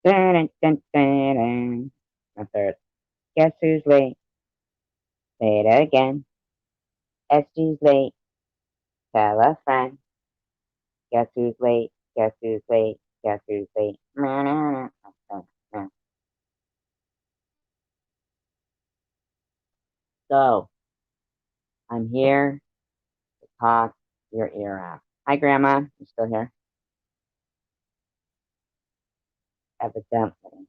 Dun, dun, dun, dun. My third. Guess who's late? Say it again. SG's late. Tell a friend. Guess who's late? Guess who's late? Guess who's late? So, I'm here to talk your ear off. Hi, Grandma. You still here? Evidently.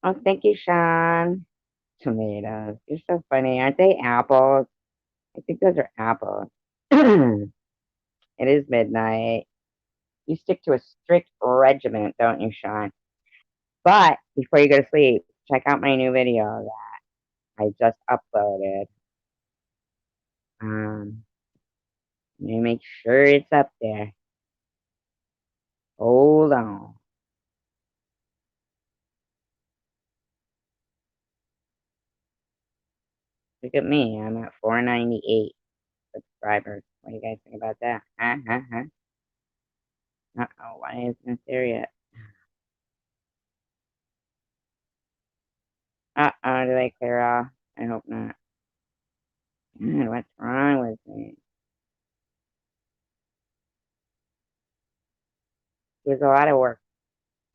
Oh, thank you, Sean. Tomatoes. You're so funny. Aren't they apples? I think those are apples. It is midnight. You stick to a strict regiment, don't you, Sean? But before you go to sleep, check out my new video that I just uploaded. Let me make sure it's up there. Hold on. Look at me. I'm at 498 subscribers. What do you guys think about that? Uh-oh, why isn't it there yet? Uh-oh, did I clear off? I hope not. God, what's wrong with me? It was a lot of work.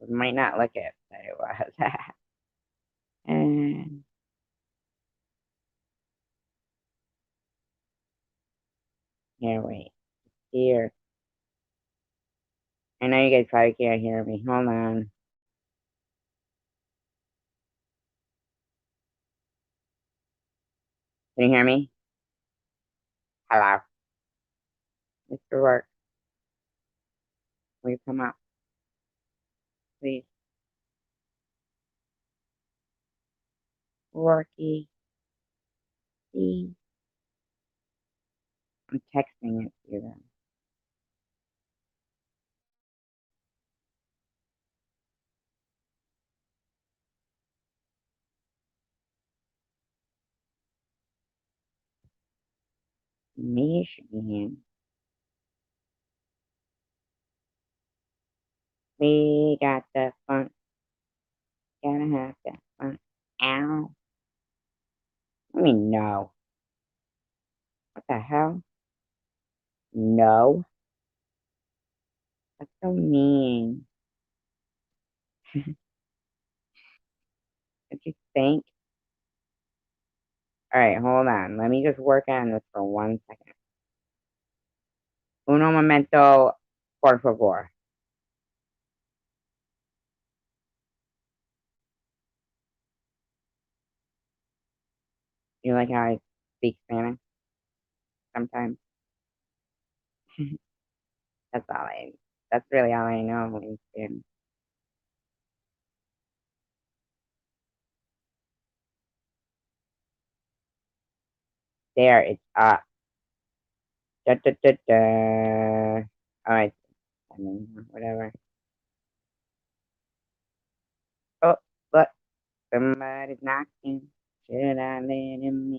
It might not look it, but it was. And here, wait. Here. I know you guys probably can't hear me. Hold on. Can you hear me? Hello. Mr. Work. Will you come up, please? Worky. Please. I'm texting it to them. Michigan. We got the funk. Gotta have that funk. Ow. Let me know. What the hell? No. That's so mean. What you think? Alright, hold on. Let me just work on this for 1 second. Uno momento, por favor. You like how I speak Spanish sometimes? That's really all I know in Spanish. There, it's up. Da, da, da, da. Alright, I mean, whatever. Oh, look, somebody's knocking. Should I let him in?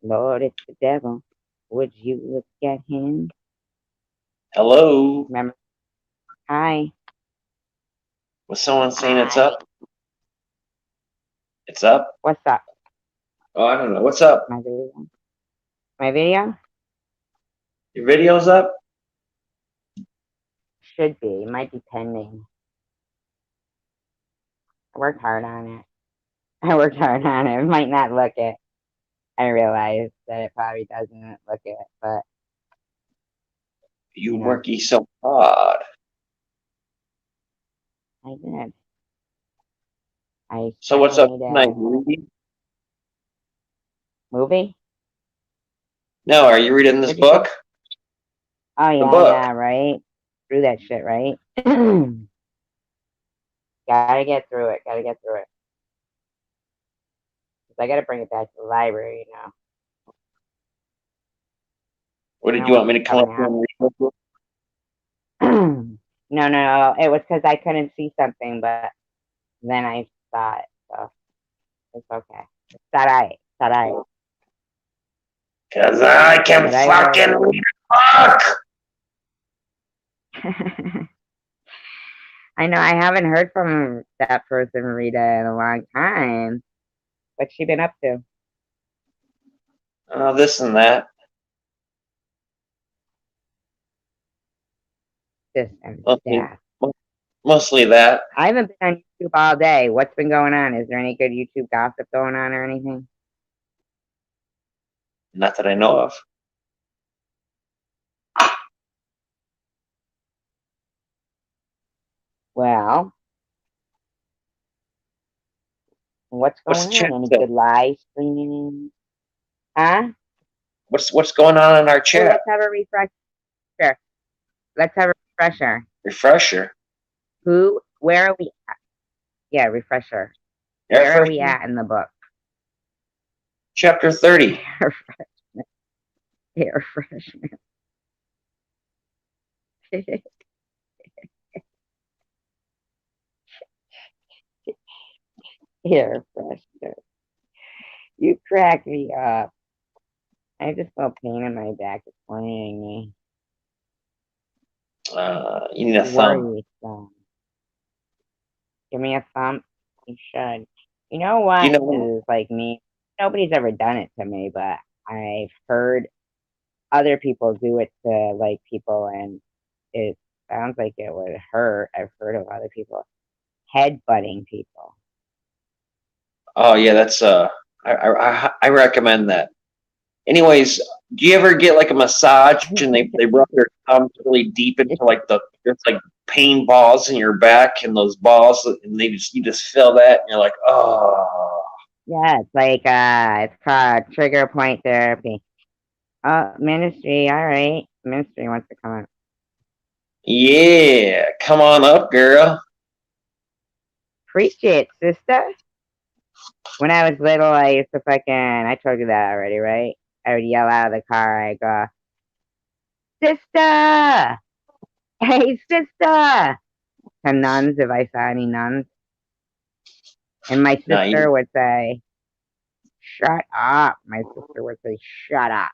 Lord, it's the devil. Would you look at him? Hello. Remember? Hi. Was someone saying it's Hi. up? It's up? What's up? Oh, I don't know. What's up? My video? My video? Your video's up? Should be. It might be pending. I worked hard on it. I worked hard on it. It might not look it. I realize that it probably doesn't look it, but You you know, working so hard. I did. So what's up certainly tonight? did. Reading? Movie? No, are you reading this What'd you say? book? Oh The yeah, book. yeah, right. Through that shit, right? Gotta get through it. Gotta get through it. 'Cause I gotta bring it back to the library, you know. What I did know you want what's me to come up coming here up. and read this book? No. It was because I couldn't see something, but then I saw it, so it's okay. It's alright. It's alright. Cause I can But I fucking already. read a book! I know I haven't heard from that person, Rita, in a long time. What's she been up to? This and that. This and Mostly, that. mostly that. I haven't been on YouTube all day. What's been going on? Is there any good YouTube gossip going on or anything? Not that I know of. Well, what's What's the going on? chat Any say? good live streaming? Huh? What's going on in our Oh, chat? let's have a refresher. Let's have a refresher. Refresher. Where are we? Yeah, refresher. Air Where are we freshener. at in the book? Chapter 30. Air freshener. Air freshener. You crack me up. I just feel pain in my back. It's worrying me. You need a thumb. Worrisome. Give me a thumb. You should. You know Do you what know? is like me? Nobody's ever done it to me, but I've heard other people do it to like people, and it sounds like it would hurt. I've heard of other people headbutting people. Oh yeah, that's I recommend that. Anyways, do you ever get like a massage and they rub their thumbs really deep into like there's like pain balls in your back and those balls and you just feel that and you're like, oh Yeah, it's called trigger point therapy. Ministry, all right. Ministry wants to come up. yeah, come on up, girl. Preach it, sister. When I was little, I used to I told you that already, right? I would yell out of the car, I go, sister! Hey, sister! To nuns, if I saw any nuns. And my No, sister would say, shut up. My sister would say, shut up.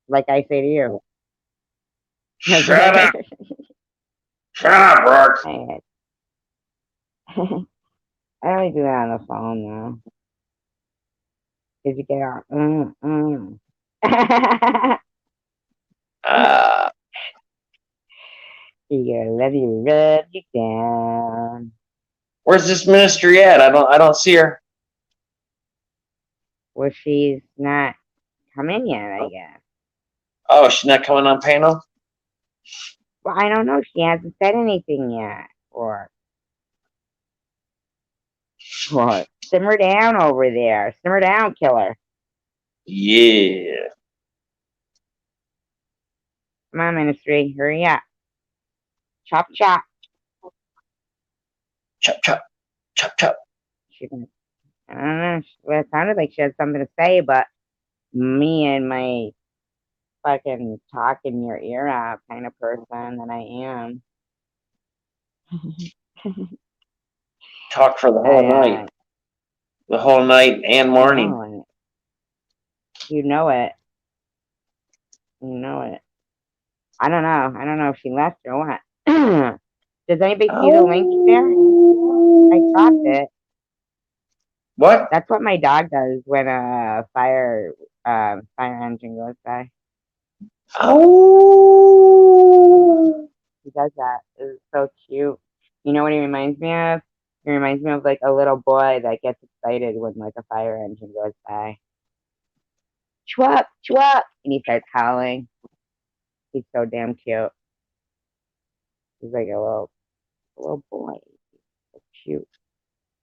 Like I say to you. shut up, shut up, Rourke. I only do that on the phone though. Did you get on? Uh, You gotta let you rub you down. where's this ministry at? I don't see her. Well, she's not come in yet, I guess. Oh, she's not coming on panel? Well, I don't know. She hasn't said anything yet. Or what? Simmer down over there. Simmer down, killer. Yeah. Come on, ministry. Hurry up. Chop, chop. Chop, chop, chop, chop. She can, I don't know. Well, it sounded like she had something to say, but me and my fucking talk in your ear out kind of person that I am. Talk for the whole night. uh, The whole night and I morning. know it. You know it. You know it. I don't know. I don't know if she left or what. Does anybody see the link there? I dropped it. What? That's what my dog does when a fire engine goes by. Oh. He does that. It's so cute. You know what he reminds me of? He reminds me of like a little boy that gets excited when like a fire engine goes by. Chwap, chwap, and he starts howling. He's so damn cute. He's like a little boy. So cute.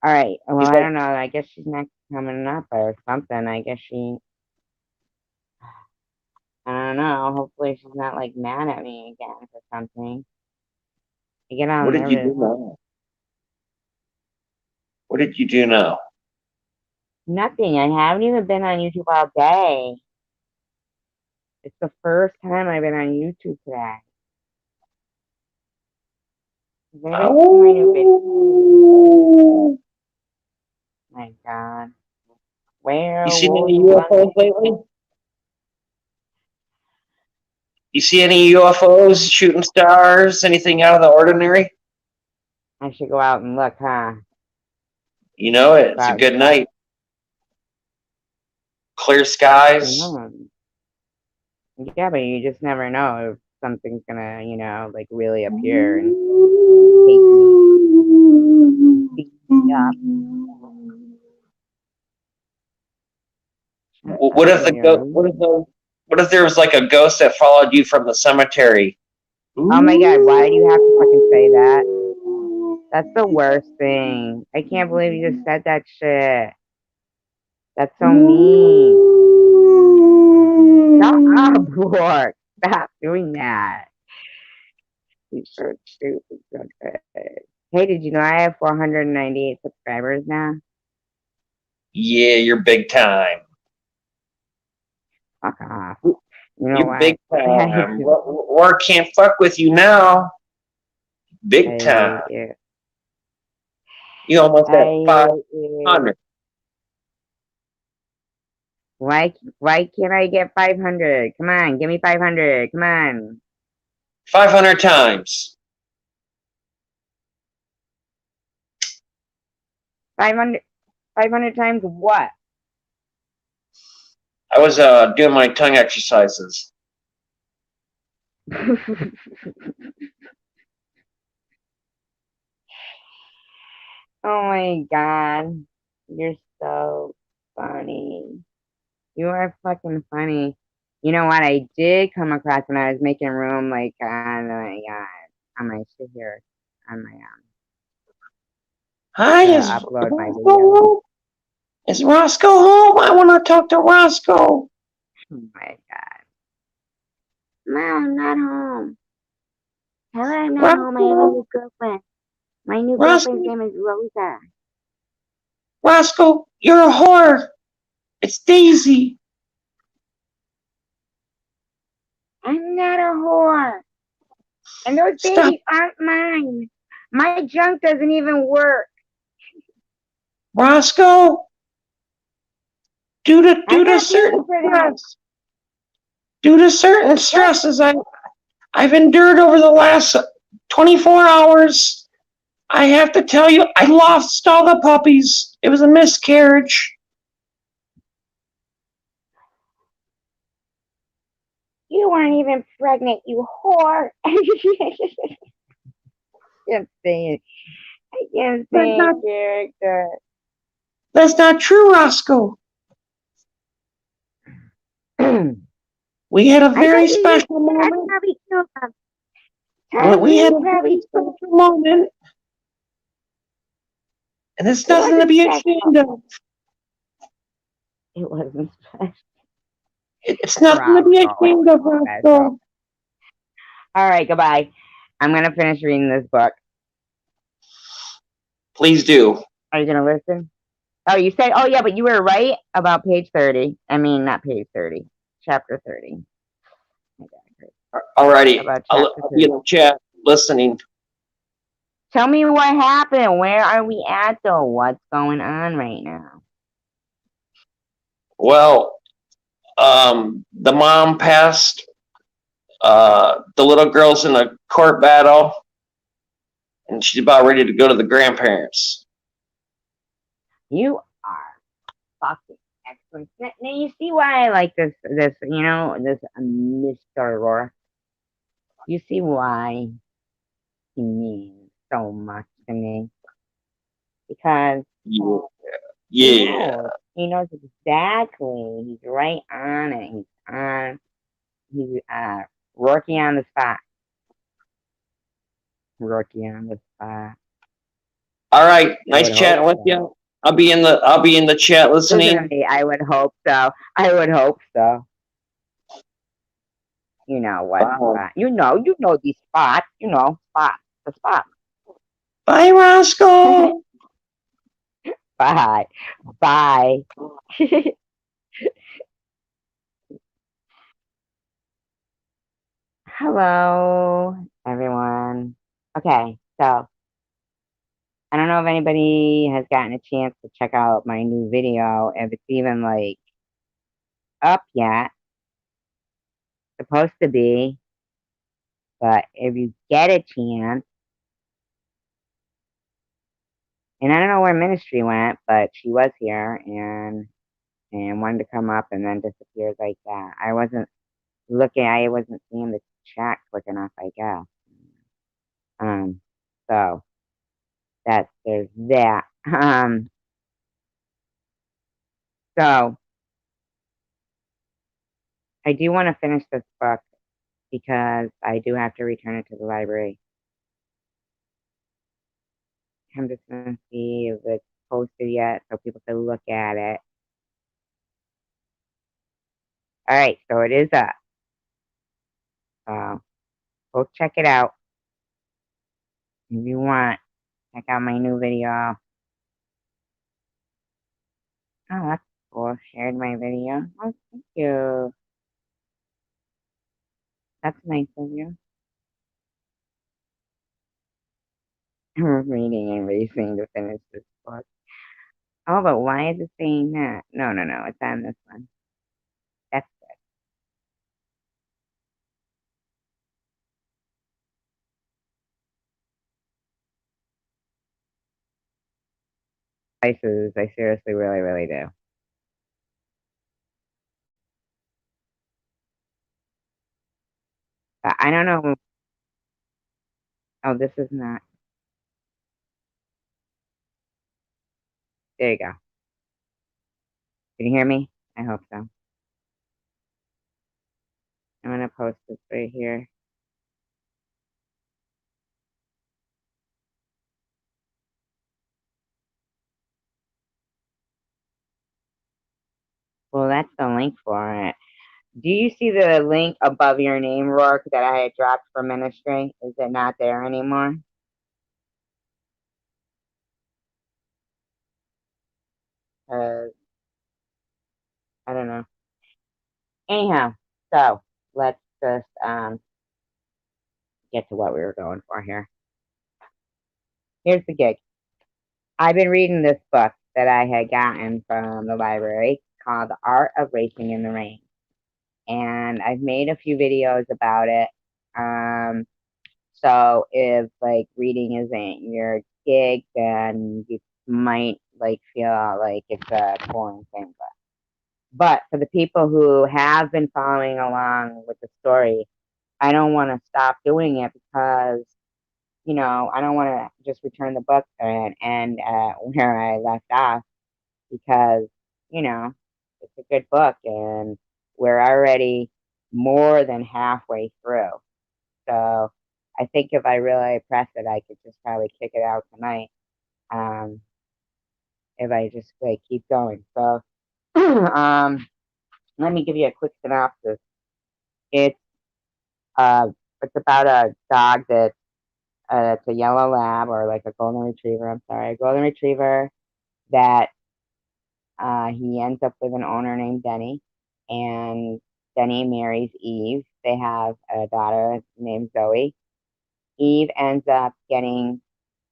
All right. Well, He's I like, don't know. I guess she's not coming up or something. I guess she. I don't know. Hopefully she's not like mad at me again for something. I get all what did you nervous. do now? What did you do now? Nothing. I haven't even been on YouTube all day. It's the first time I've been on YouTube today. Has anybody seen my new video? Oh. My God. You Where seen will any you run? UFOs lately? You see any UFOs, shooting stars, anything out of the ordinary? I should go out and look, huh? You know, Go it's a out and good check. night. Clear I skies. know. Yeah, but you just never know if something's gonna, like really appear and take me, beat me up. Shut What up, if the go? weirdo. What if there was like a ghost that followed you from the cemetery? Oh my god, why do you have to fucking say that? That's the worst thing. I can't believe you just said that shit. That's so mean. Shut up, Bork. Stop doing that. You're so stupid. Okay. Hey, did you know I have 498 subscribers now? Yeah, you're big time. Fuck off. You know You're what? big time. War can't fuck with you now. I Big time. hate you. You almost I at hate you. 500. Why can't I get 500? Come on, give me 500. Come on. 500 times. 500, 500 times what? I was doing my tongue exercises. Oh my god. You're so funny. You are fucking funny. You know what? I did come across when I was making room, like on my shit here, on my Hi, to is upload my Roscoe video. home? Is Roscoe home? I want to talk to Roscoe. Oh my god. Mom, I'm not home. Tell her I'm not home. I have a Roscoe, new girlfriend. My new girlfriend's Roscoe, name is Rosa. Roscoe, you're a whore. It's Daisy. I'm not a whore. And those Stop, babies aren't mine. My junk doesn't even work. Roscoe. Due to I'm due to not paying certain for them. stress, due to certain What? stresses I've endured over the last 24 hours, I have to tell you, I lost all the puppies. It was a miscarriage. You weren't even pregnant, you whore. I can't stand it. I can't That's stand not character. that's not true, Roscoe. I We had a thought very you just special said I'd moment. probably kill them. Well, Tell we had me a very probably kill them. special moment, and it's It nothing to wasn't be special. ashamed of. It wasn't special. It's nothing to be Roscoe, it ashamed of, wasn't special. Roscoe. All right, goodbye. I'm going to finish reading this book. Please do. Are you going to listen? Oh, you said, oh, yeah, but you were right about page 30. I mean, not page 30, chapter 30. Alrighty, About chapter I'll be 30. in the chat listening. Tell me what happened. Where are we at, though? What's going on right now? Well, the mom passed. The little girl's in a court battle, and she's about ready to go to the grandparents. You are fucking excellent. Now you see why I like this, this Mr. Rourke. You see why he means so much to me. Because Yeah, he yeah. knows. He knows exactly. He's right on it. He's working on the spot. Working on the spot. All right, I nice would hope chatting with so. you. I'll be in the chat Listen to listening. me. I would hope so. I would hope so. You know what Bye. spot? You know these spots. You know spot. The spot. Bye, Roscoe. Bye. Bye. Hello, everyone. Okay, so I don't know if anybody has gotten a chance to check out my new video, if it's even like up yet. Supposed to be. But if you get a chance, and I don't know where Ministry went, but she was here and wanted to come up and then disappeared like that. I wasn't seeing the chat quick enough, I guess. Um, so there's that. So I do want to finish this book because I do have to return it to the library. I'm just gonna see if it's posted yet so people can look at it. All right, so it is up. So go check it out if you want. Check out my new video. Oh, that's cool. Shared my video. Oh, thank you. That's nice of you. I'm reading and racing to finish this book. Oh, but why is it saying that? No, no, no. It's on this one. That's places. I seriously, really, really do. But I don't know. Oh, this is not. There you go. Can you hear me? I hope so. I'm gonna post this right here. Well, that's the link for it. Do you see the link above your name, Rourke, that I had dropped for ministry? Is it not there anymore? Uh, I don't know. Anyhow, so let's just get to what we were going for here. Here's the gig. I've been reading this book that I had gotten from the library called The Art of Racing in the Rain. And I've made a few videos about it. So if like reading isn't your gig, then you might like feel like it's a boring thing. But for the people who have been following along with the story, I don't want to stop doing it because I don't want to just return the book and end where I left off because, you know, it's a good book and we're already more than halfway through. So I think if I really press it, I could just probably kick it out tonight. Um, if I just like keep going. So um, let me give you a quick synopsis. It's uh, it's about a dog that it's a yellow lab or like a golden retriever. I'm sorry, a golden retriever that he ends up with an owner named Denny, and Denny marries Eve. They have a daughter named Zoe. Eve ends up getting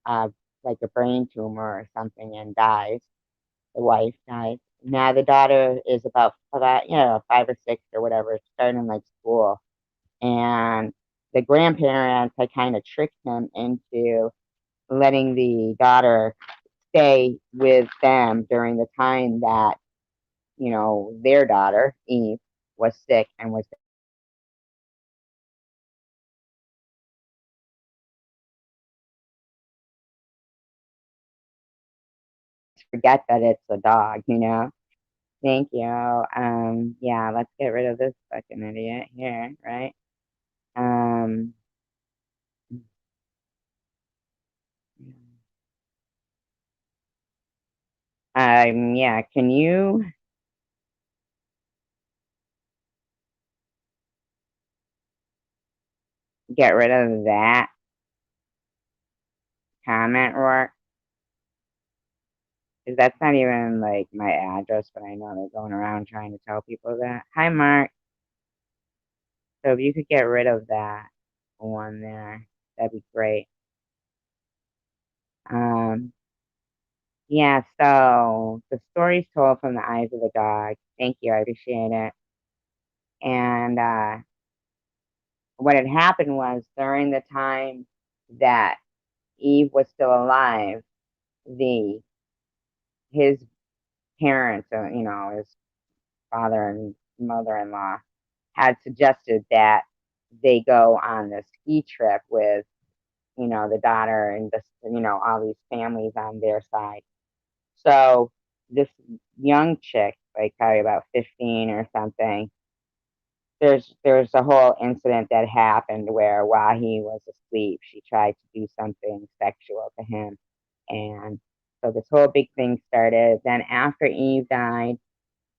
uh, like a brain tumor or something and dies. The wife dies. Now the daughter is about 5 or 6 or whatever, starting like school, and the grandparents had kind of tricked him into letting the daughter stay with them during the time that their daughter, Eve, was sick and was forget that it's a dog. Thank you. Yeah, let's get rid of this fucking idiot here, right? Um, yeah, can you get rid of that comment, Rourke? Because that's not even like my address, but I know they're going around trying to tell people that. Hi, Mark. So if you could get rid of that one there, that'd be great. Um, yeah, so the story's told from the eyes of the dog. Thank you, I appreciate it. And what had happened was during the time that Eve was still alive, the his parents, his father and mother-in-law, had suggested that they go on this ski trip with, the daughter and this, all these families on their side. So this young chick, like probably about 15 or something, there's a whole incident that happened where while he was asleep, she tried to do something sexual to him. And so this whole big thing started. Then after Eve died,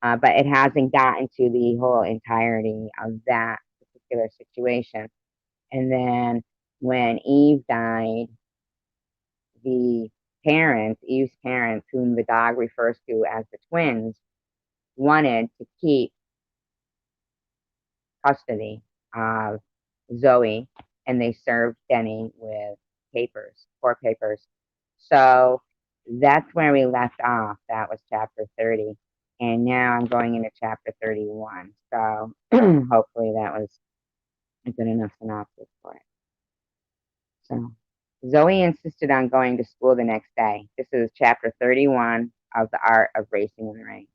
but it hasn't gotten to the whole entirety of that particular situation. And then when Eve died, the Eve's parents, whom the dog refers to as the twins, wanted to keep custody of Zoe, and they served Denny with court papers. So that's where we left off. That was chapter 30. And now I'm going into chapter 31. So hopefully that was a good enough synopsis for it. So Zoe insisted on going to school the next day. This is chapter 31 of The Art of Racing in the Rain.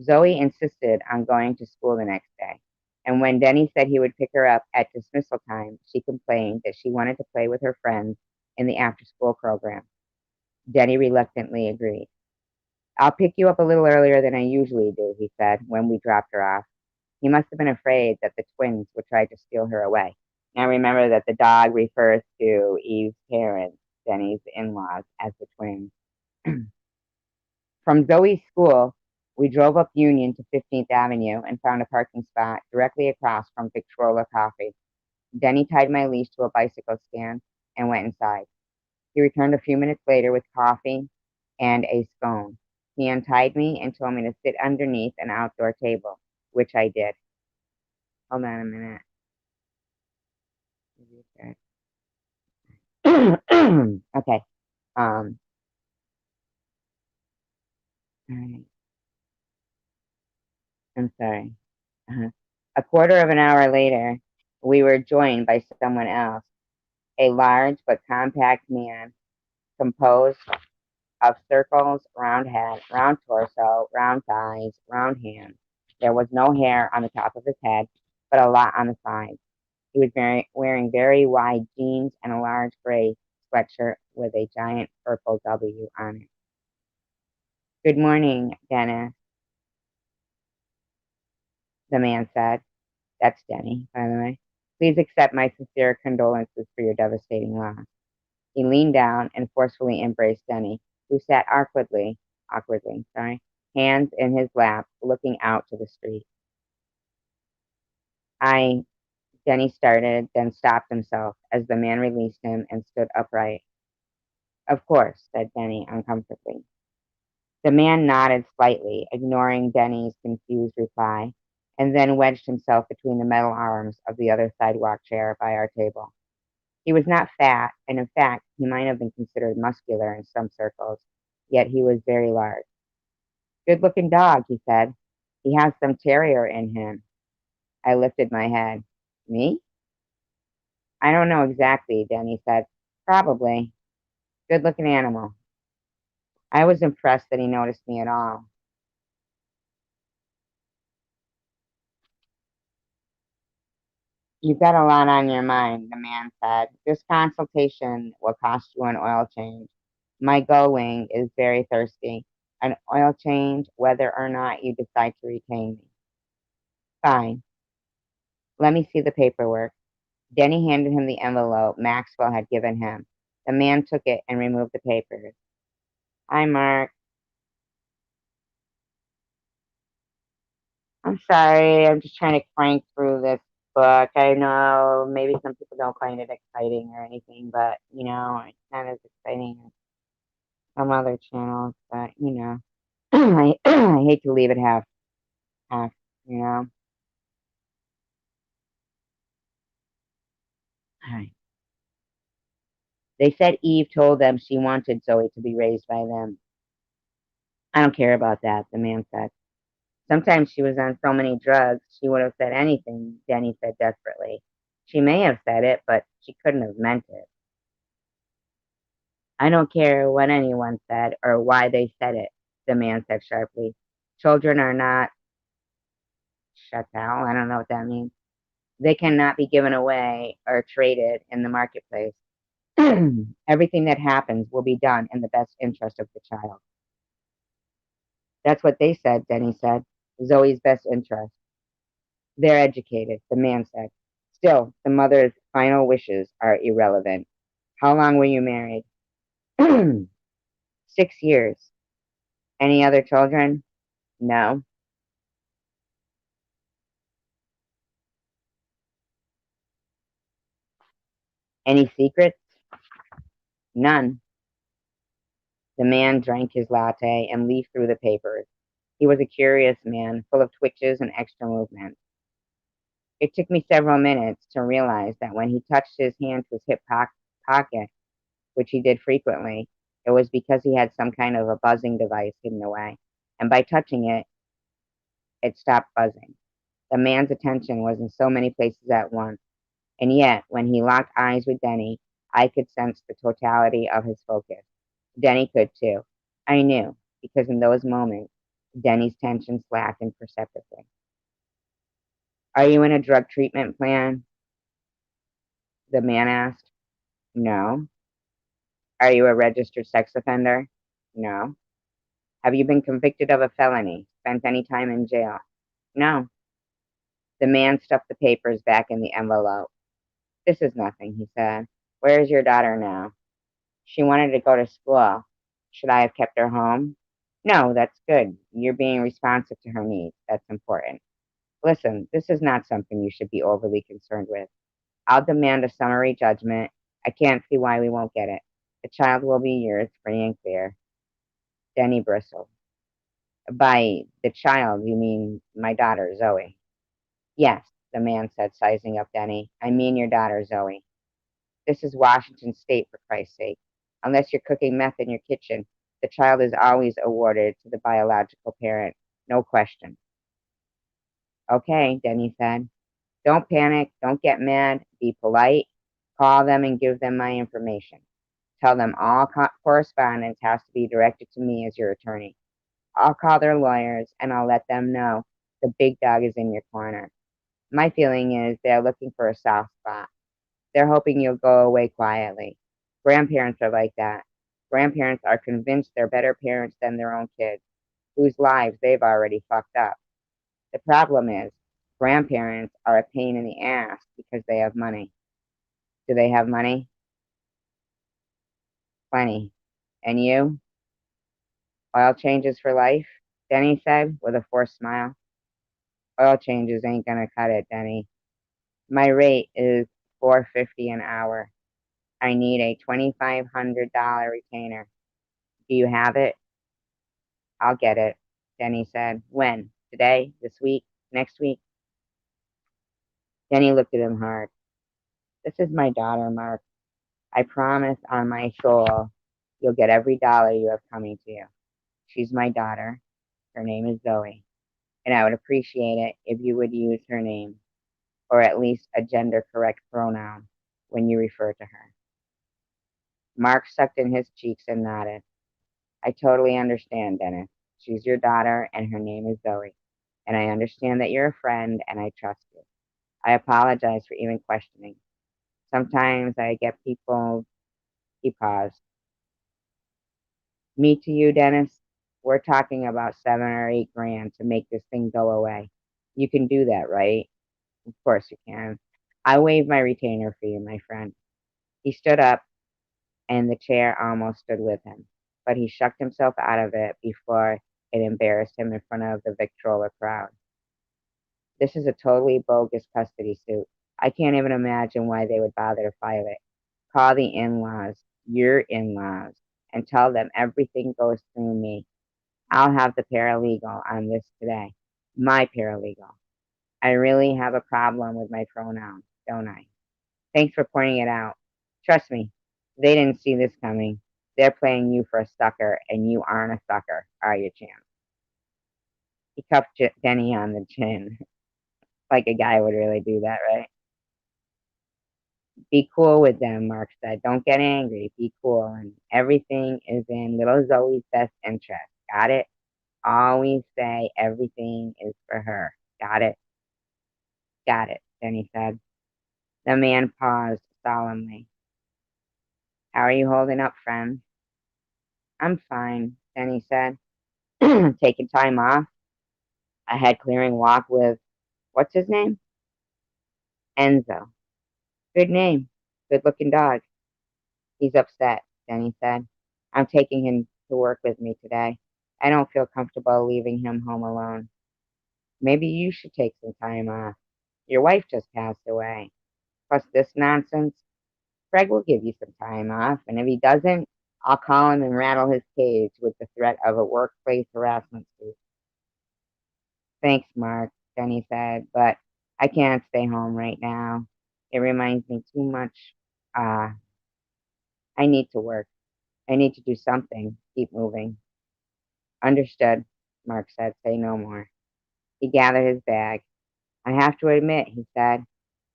Zoe insisted on going to school the next day, and when Denny said he would pick her up at dismissal time, she complained that she wanted to play with her friends in the after-school program. Denny reluctantly agreed. I'll pick you up a little earlier than I usually do, he said when we dropped her off. He must have been afraid that the twins would try to steal her away. Now remember that the dog refers to Eve's parents, Denny's in-laws, as the twins. From Zoe's school, we drove up Union to 15th Avenue and found a parking spot directly across from Victrola Coffee. Denny tied my leash to a bicycle stand and went inside. He returned a few minutes later with coffee and a scone. He untied me and told me to sit underneath an outdoor table, which I did. Hold on a minute. Okay. All right. I'm sorry. Uh-huh. A quarter of an hour later, we were joined by someone else, a large but compact man composed of circles, round head, round torso, round thighs, round hands. There was no hair on the top of his head, but a lot on the sides. He was wearing very wide jeans and a large gray sweatshirt with a giant purple W on it. Good morning, Dennis, the man said. That's Denny, by the way. Please accept my sincere condolences for your devastating loss. He leaned down and forcefully embraced Denny, who sat awkwardly, hands in his lap, looking out to the street. I, Denny started, then stopped himself as the man released him and stood upright. Of course, said Denny uncomfortably. The man nodded slightly, ignoring Denny's confused reply, and then wedged himself between the metal arms of the other sidewalk chair by our table. He was not fat, and in fact, he might have been considered muscular in some circles, yet he was very large. Good looking dog, he said. He has some terrier in him. I lifted my head. Me? I don't know exactly, Denny said. Probably. Good looking animal. I was impressed that he noticed me at all. You've got a lot on your mind, the man said. This consultation will cost you an oil change. My going is very thirsty. An oil change, whether or not you decide to retain me. Fine. Let me see the paperwork. Denny handed him the envelope Maxwell had given him. The man took it and removed the papers. Hi, Mark. I'm sorry. I'm just trying to crank through this book. I know maybe some people don't find it exciting or anything, but, it's not as exciting as some other channels. But, I hate to leave it half, you know. All right. They said Eve told them she wanted Zoe to be raised by them. I don't care about that, the man said. Sometimes she was on so many drugs, she would have said anything, Denny said desperately. She may have said it, but she couldn't have meant it. I don't care what anyone said or why they said it, the man said sharply. Children are not chattel. I don't know what that means. They cannot be given away or traded in the marketplace. Everything that happens will be done in the best interest of the child. That's what they said, Denny said. Zoe's best interest. They're educated, the man said. Still, the mother's final wishes are irrelevant. How long were you married? 6 years. Any other children? No. Any secrets? None. The man drank his latte and leafed through the papers. He was a curious man, full of twitches and extra movements. It took me several minutes to realize that when he touched his hand to his pocket, which he did frequently, it was because he had some kind of a buzzing device hidden away. And by touching it, it stopped buzzing. The man's attention was in so many places at once, and yet, when he locked eyes with Denny, I could sense the totality of his focus. Denny could too. I knew, because in those moments, Denny's tension slackened perceptibly. Are you in a drug treatment plan? The man asked. No. Are you a registered sex offender? No. Have you been convicted of a felony? Spent any time in jail? No. The man stuffed the papers back in the envelope. This is nothing, he said. Where is your daughter now? She wanted to go to school. Should I have kept her home? No, that's good. You're being responsive to her needs. That's important. Listen, this is not something you should be overly concerned with. I'll demand a summary judgment. I can't see why we won't get it. The child will be yours, free and clear. Denny bristled. By the child, you mean my daughter, Zoe? Yes, the man said, sizing up Denny. I mean your daughter, Zoe. This is Washington State, for Christ's sake. Unless you're cooking meth in your kitchen, the child is always awarded to the biological parent. No question. Okay, Denny said. Don't panic. Don't get mad. Be polite. Call them and give them my information. Tell them all correspondence has to be directed to me as your attorney. I'll call their lawyers and I'll let them know the big dog is in your corner. My feeling is they're looking for a soft spot. They're hoping you'll go away quietly. Grandparents are like that. Grandparents are convinced they're better parents than their own kids, whose lives they've already fucked up. The problem is, grandparents are a pain in the ass because they have money. Do they have money? Plenty. And you? Oil changes for life? Denny said with a forced smile. Oil changes ain't gonna cut it, Denny. My rate is $4.50 an hour. I need a $2,500 retainer. Do you have it? I'll get it, Denny said. When? Today? This week? Next week? Denny looked at him hard. This is my daughter, Mark. I promise on my soul you'll get every dollar you have coming to you. She's my daughter. Her name is Zoe. And I would appreciate it if you would use her name, or at least a gender correct pronoun, when you refer to her. Mark sucked in his cheeks and nodded. I totally understand, Dennis. She's your daughter, and her name is Zoe. And I understand that you're a friend, and I trust you. I apologize for even questioning. Sometimes I get people. He paused. Me to you, Dennis. We're talking about 7 or 8 grand to make this thing go away. You can do that, right? Of course you can. I waive my retainer fee, my friend. He stood up, and the chair almost stood with him, but he shucked himself out of it before it embarrassed him in front of the Victrola crowd. This is a totally bogus custody suit. I can't even imagine why they would bother to file it. Call the in-laws, your in-laws, and tell them everything goes through me. I'll have the paralegal on this today. My paralegal. I really have a problem with my pronouns, don't I? Thanks for pointing it out. Trust me, they didn't see this coming. They're playing you for a sucker, and you aren't a sucker, are you, champ? He cuffed Denny on the chin, like a guy would really do that, right? Be cool with them, Mark said. Don't get angry. Be cool. And everything is in little Zoe's best interest. Got it? Always say everything is for her. Got it? Got it, Denny said. The man paused solemnly. How are you holding up, friend? I'm fine, Denny said. Taking time off. A head clearing walk with, what's his name? Enzo. Good name. Good looking dog. He's upset, Denny said. I'm taking him to work with me today. I don't feel comfortable leaving him home alone. Maybe you should take some time off. Your wife just passed away. Plus this nonsense. Craig will give you some time off, and if he doesn't, I'll call him and rattle his cage with the threat of a workplace harassment suit. Thanks, Mark, Denny said, but I can't stay home right now. It reminds me too much. Uh, I need to work. I need to do something. Keep moving. Understood, Mark said. Say no more. He gathered his bag. I have to admit, he said,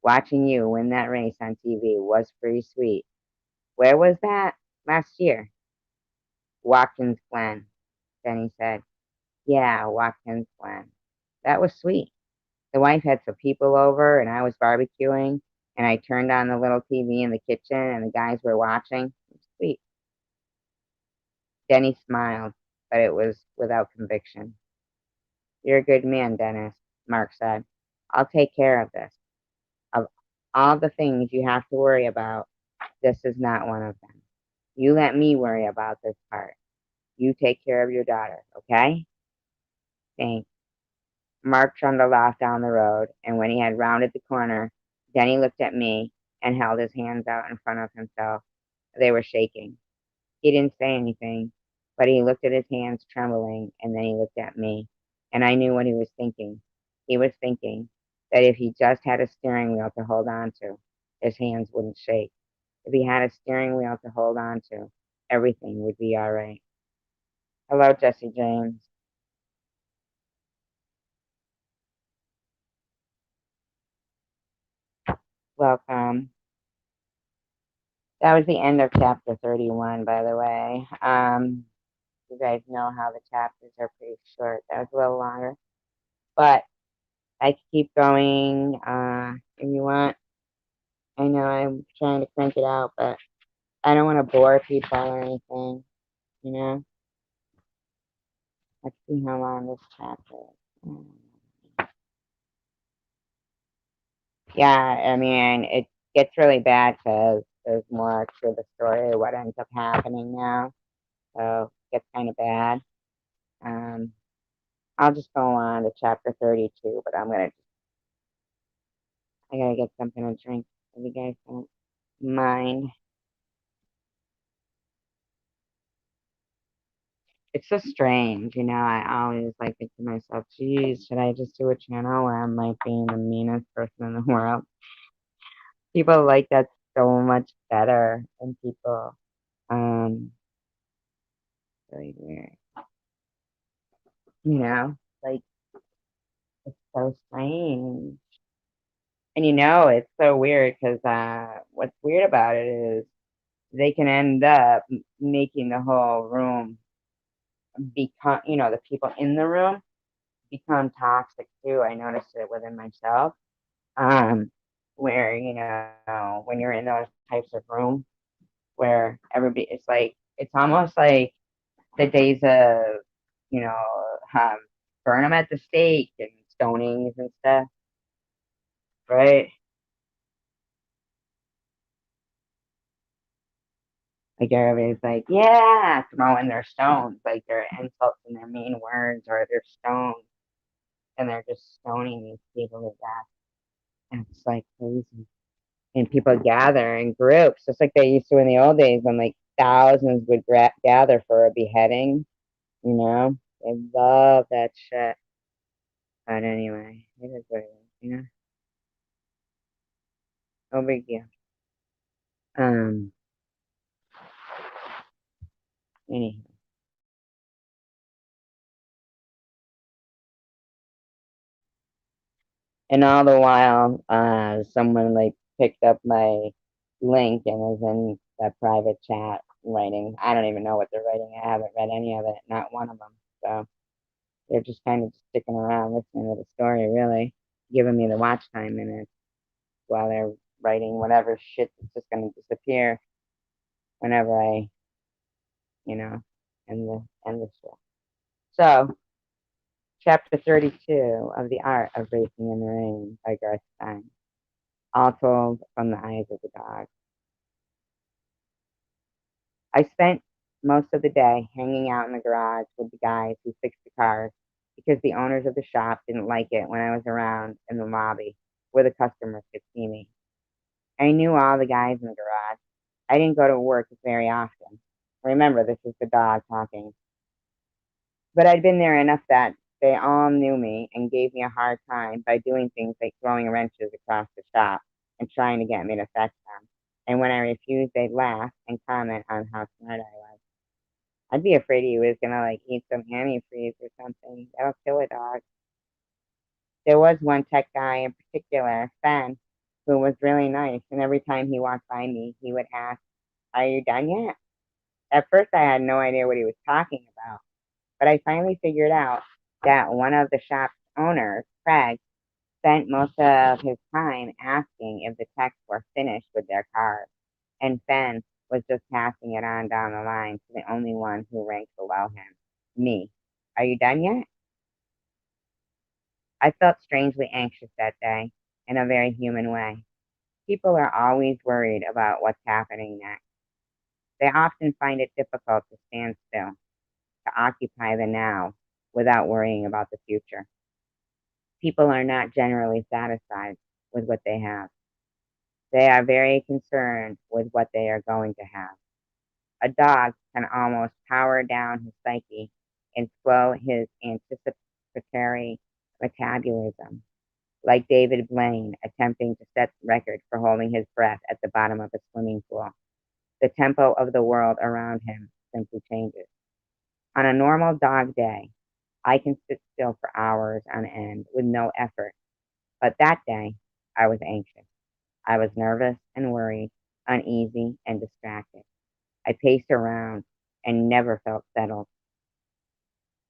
watching you win that race on TV was pretty sweet. Where was that? Last year. Watkins Glen, Denny said. Yeah, Watkins Glen. That was sweet. The wife had some people over and I was barbecuing and I turned on the little TV in the kitchen and the guys were watching. It was sweet. Denny smiled, but it was without conviction. You're a good man, Dennis, Mark said. I'll take care of this. Of all the things you have to worry about, this is not one of them. You let me worry about this part. You take care of your daughter, okay? Thanks. Mark trundled off down the road, and when he had rounded the corner, Denny looked at me and held his hands out in front of himself. They were shaking. He didn't say anything, but he looked at his hands trembling, and then he looked at me, and I knew what he was thinking. He was thinking that if he just had a steering wheel to hold on to, his hands wouldn't shake. If he had a steering wheel to hold on to, everything would be all right. Hello, Jesse James. Welcome. That was the end of chapter 31, by the way. You guys know how the chapters are pretty short. That was a little longer, but I can keep going if you want. I know I'm trying to crank it out, but I don't want to bore people or anything, you know? Let's see how long this chapter is. Yeah, I mean, it gets really bad because there's more to the story of what ends up happening now. So it gets kind of bad. Um, I'll just go on to chapter 32, but I gotta get something to drink if you guys don't mind. It's so strange, you know. I always like think to myself, geez, should I just do a channel where I'm like being the meanest person in the world? People like that so much better than people. Um, really weird, you know, like it's so strange. And you know, it's so weird because what's weird about it is they can end up making the whole room become, you know, the people in the room become toxic too. I noticed it within myself. Um, where, you know, when you're in those types of rooms where everybody, it's almost like the days of, you know, um, burn them at the stake and stonings and stuff, right? Like everybody's like, yeah, throwing their stones, like their insults and their mean words or their stones, and they're just stoning these people to death. And it's like crazy. And people gather in groups, just like they used to in the old days when like thousands would gather for a beheading. You know, they love that shit. But anyway, it is what it is. You know, no big deal. Um. Anyhow, and all the while, someone like picked up my link and is in the private chat writing. I don't even know what they're writing. I haven't read any of it, not one of them. So they're just kind of sticking around listening to the story, really, giving me the watch time minutes while they're writing whatever shit that's just going to disappear whenever I, you know, end the show. So, chapter 32 of The Art of Racing in the Rain by Garth Stein, all told from the eyes of the dog. I spent most of the day hanging out in the garage with the guys who fixed the cars because the owners of the shop didn't like it when I was around in the lobby where the customers could see me. I knew all the guys in the garage. I didn't go to work very often. Remember, this is the dog talking. But I'd been there enough that they all knew me and gave me a hard time by doing things like throwing wrenches across the shop and trying to get me to fetch them. And when I refused, they'd laugh and comment on how smart I was. I'd be afraid he was gonna like eat some antifreeze or something. That'll kill a dog. There was one tech guy in particular, Ben, who was really nice, and every time he walked by me, he would ask, "Are you done yet?" At first, I had no idea what he was talking about, but I finally figured out that one of the shop's owners, Craig, spent most of his time asking if the techs were finished with their cars, and Ben was just passing it on down the line to the only one who ranked below him, me. "Are you done yet?" I felt strangely anxious that day, in a very human way. People are always worried about what's happening next. They often find it difficult to stand still, to occupy the now without worrying about the future. People are not generally satisfied with what they have. They are very concerned with what they are going to have. A dog can almost power down his psyche and slow his anticipatory metabolism, like David Blaine attempting to set the record for holding his breath at the bottom of a swimming pool. The tempo of the world around him simply changes. On a normal dog day, I can sit still for hours on end with no effort, but that day I was anxious. I was nervous and worried, uneasy and distracted. I paced around and never felt settled.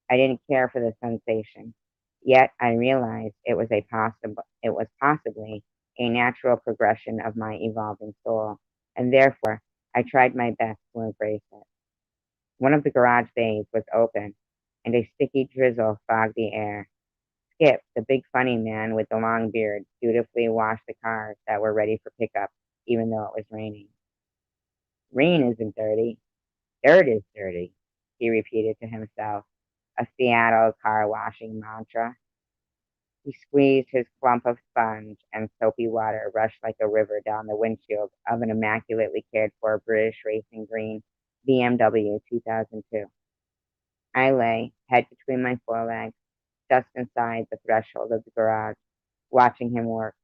I didn't care for the sensation, yet I realized it was possibly a natural progression of my evolving soul, and therefore I tried my best to embrace it. One of the garage bays was open, and a sticky drizzle fogged the air. Skip, the big funny man with the long beard, dutifully washed the cars that were ready for pickup, even though it was raining. "Rain isn't dirty, dirt is dirty," he repeated to himself, a Seattle car washing mantra. He squeezed his clump of sponge, and soapy water rushed like a river down the windshield of an immaculately cared for British racing green BMW 2002. I lay, head between my forelegs, just inside the threshold of the garage, watching him work.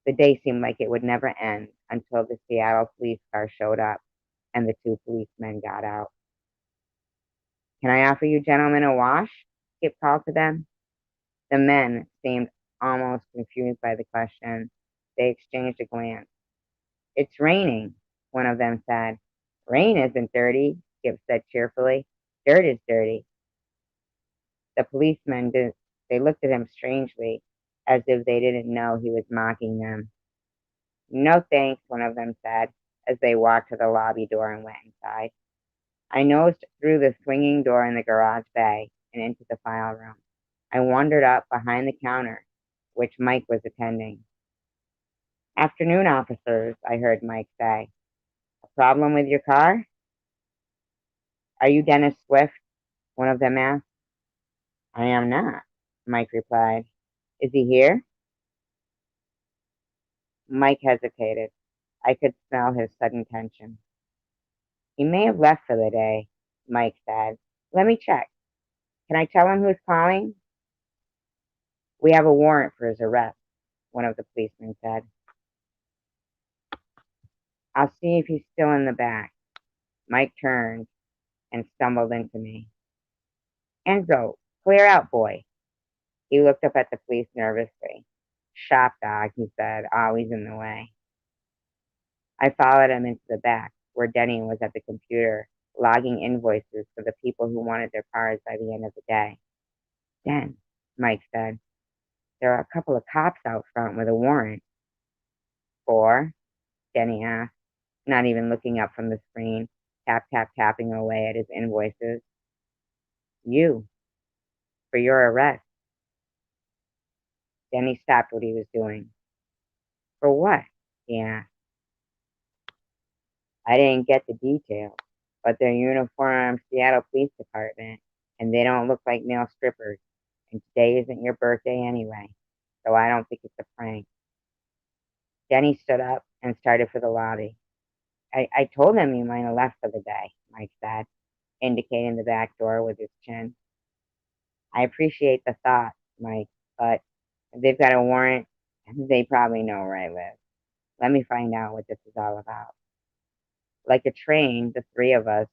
The day seemed like it would never end until the Seattle police car showed up and the two policemen got out. "Can I offer you gentlemen a wash?" Skip called to them. The men seemed almost confused by the question. They exchanged a glance. "It's raining," one of them said. "Rain isn't dirty," Skip said cheerfully. "Dirt is dirty." The policemen did. They looked at him strangely, as if they didn't know he was mocking them. "No thanks," one of them said, as they walked to the lobby door and went inside. I nosed through the swinging door in the garage bay and into the file room. I wandered up behind the counter, which Mike was attending. "Afternoon, officers," I heard Mike say. "A problem with your car?" "Are you Dennis Swift?" one of them asked. "I am not," Mike replied. "Is he here?" Mike hesitated. I could smell his sudden tension. "He may have left for the day," Mike said. "Let me check. Can I tell him who's calling?" "We have a warrant for his arrest," one of the policemen said. "I'll see if he's still in the back." Mike turned and stumbled into me. "Enzo, clear out, boy." He looked up at the police nervously. "Shop dog," he said, "always in the way." I followed him into the back, where Denny was at the computer, logging invoices for the people who wanted their cars by the end of the day. Then, Mike said, there are a couple of cops out front with a warrant. For? Denny asked, not even looking up from the screen, tap, tap, tapping away at his invoices. You, for your arrest. Denny stopped what he was doing. For what? He asked. I didn't get the details, but they're uniformed Seattle Police Department, and they don't look like male strippers. And today isn't your birthday anyway, so I don't think it's a prank. Denny stood up and started for the lobby. I told him you might have left for the day, Mike said, indicating the back door with his chin. I appreciate the thought, Mike, but if they've got a warrant, they probably know where I live. Let me find out what this is all about. Like a train, the three of us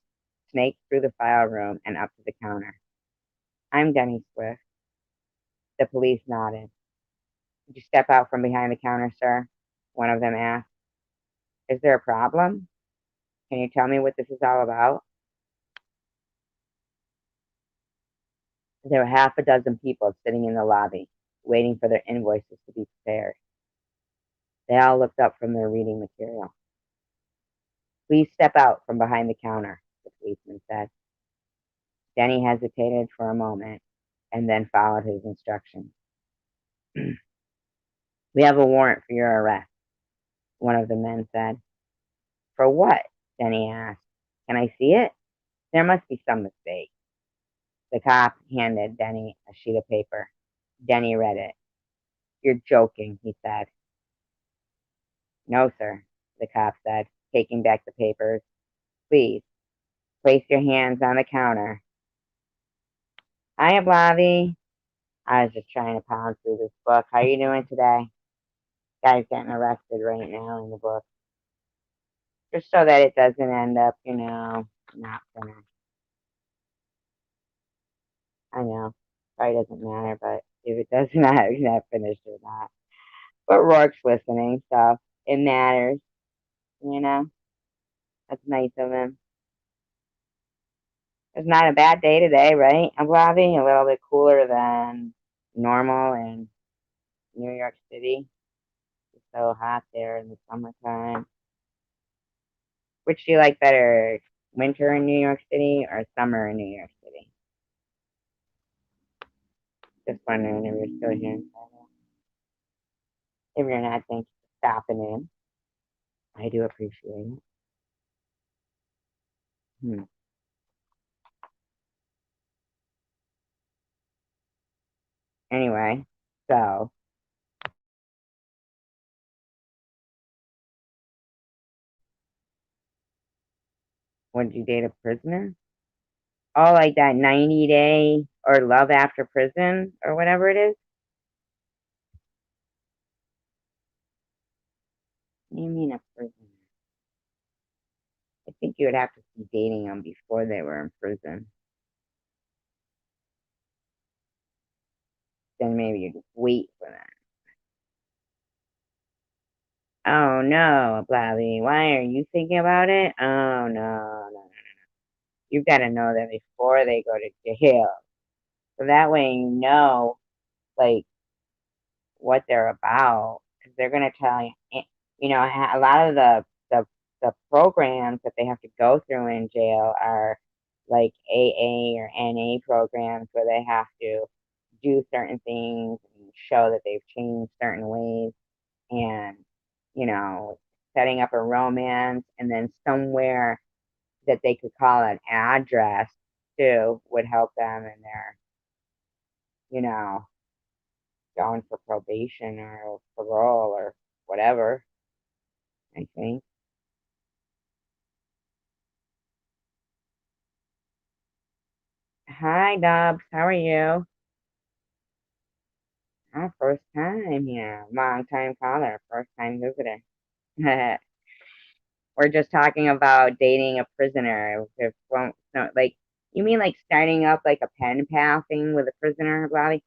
snaked through the file room and up to the counter. I'm Denny Swift. The police nodded. Did you step out from behind the counter, sir? One of them asked. Is there a problem? Can you tell me what this is all about? There were half a dozen people sitting in the lobby, waiting for their invoices to be prepared. They all looked up from their reading material. Please step out from behind the counter, the policeman said. Denny hesitated for a moment and then followed his instructions. We have a warrant for your arrest, one of the men said. For what? Denny asked. Can I see it? There must be some mistake. The cop handed Denny a sheet of paper. Denny read it. You're joking, he said. No, sir, the cop said, taking back the papers. Please, place your hands on the counter. Hiya, Bobby. I was just trying to pound through this book. How are you doing today? Guy's getting arrested right now in the book. Just so that it doesn't end up, not finished. I know. Probably doesn't matter, but if it does not, it's not finished or not. But Rourke's listening, so it matters, you know? That's nice of him. It's not a bad day today, right? I'm Bobby, a little bit cooler than normal in New York City. It's so hot there in the summertime. Which do you like better, winter in New York City or summer in New York City? Just wondering if you're still here. If you're not, thanks for stopping in. I do appreciate it. Hmm. Anyway, so would you date a prisoner? Oh, like that 90-day or love after prison or whatever it is? What do you mean a prisoner? I think you would have to be dating them before they were in prison. Then maybe you just wait for that. Oh no, Blabby, why are you thinking about it? Oh no. You've got to know that before they go to jail. So that way you know, like, what they're about. Because they're going to tell you, a lot of the programs that they have to go through in jail are like AA or NA programs where they have to do certain things and show that they've changed certain ways and, you know, setting up a romance and then somewhere that they could call an address too would help them in their, you know, going for probation or parole or whatever, I think. Hi, Dubs. How are you? Our first time here. Long time caller, first time visitor. We're just talking about dating a prisoner. If won't no, like you mean like starting up like a pen pal thing with a prisoner, Bobby?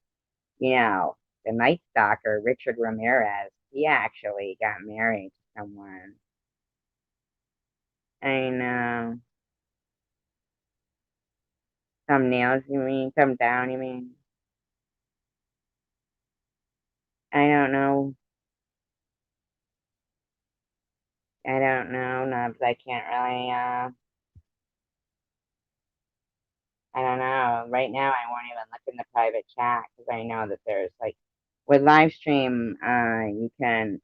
You know, the Night Stalker, Richard Ramirez, he actually got married to someone. I know. Thumbnails, you mean? Thumb down, you mean? I don't know. I don't know, Nubs. I can't really, I don't know. Right now, I won't even look in the private chat because I know that there's like, with live stream, you can,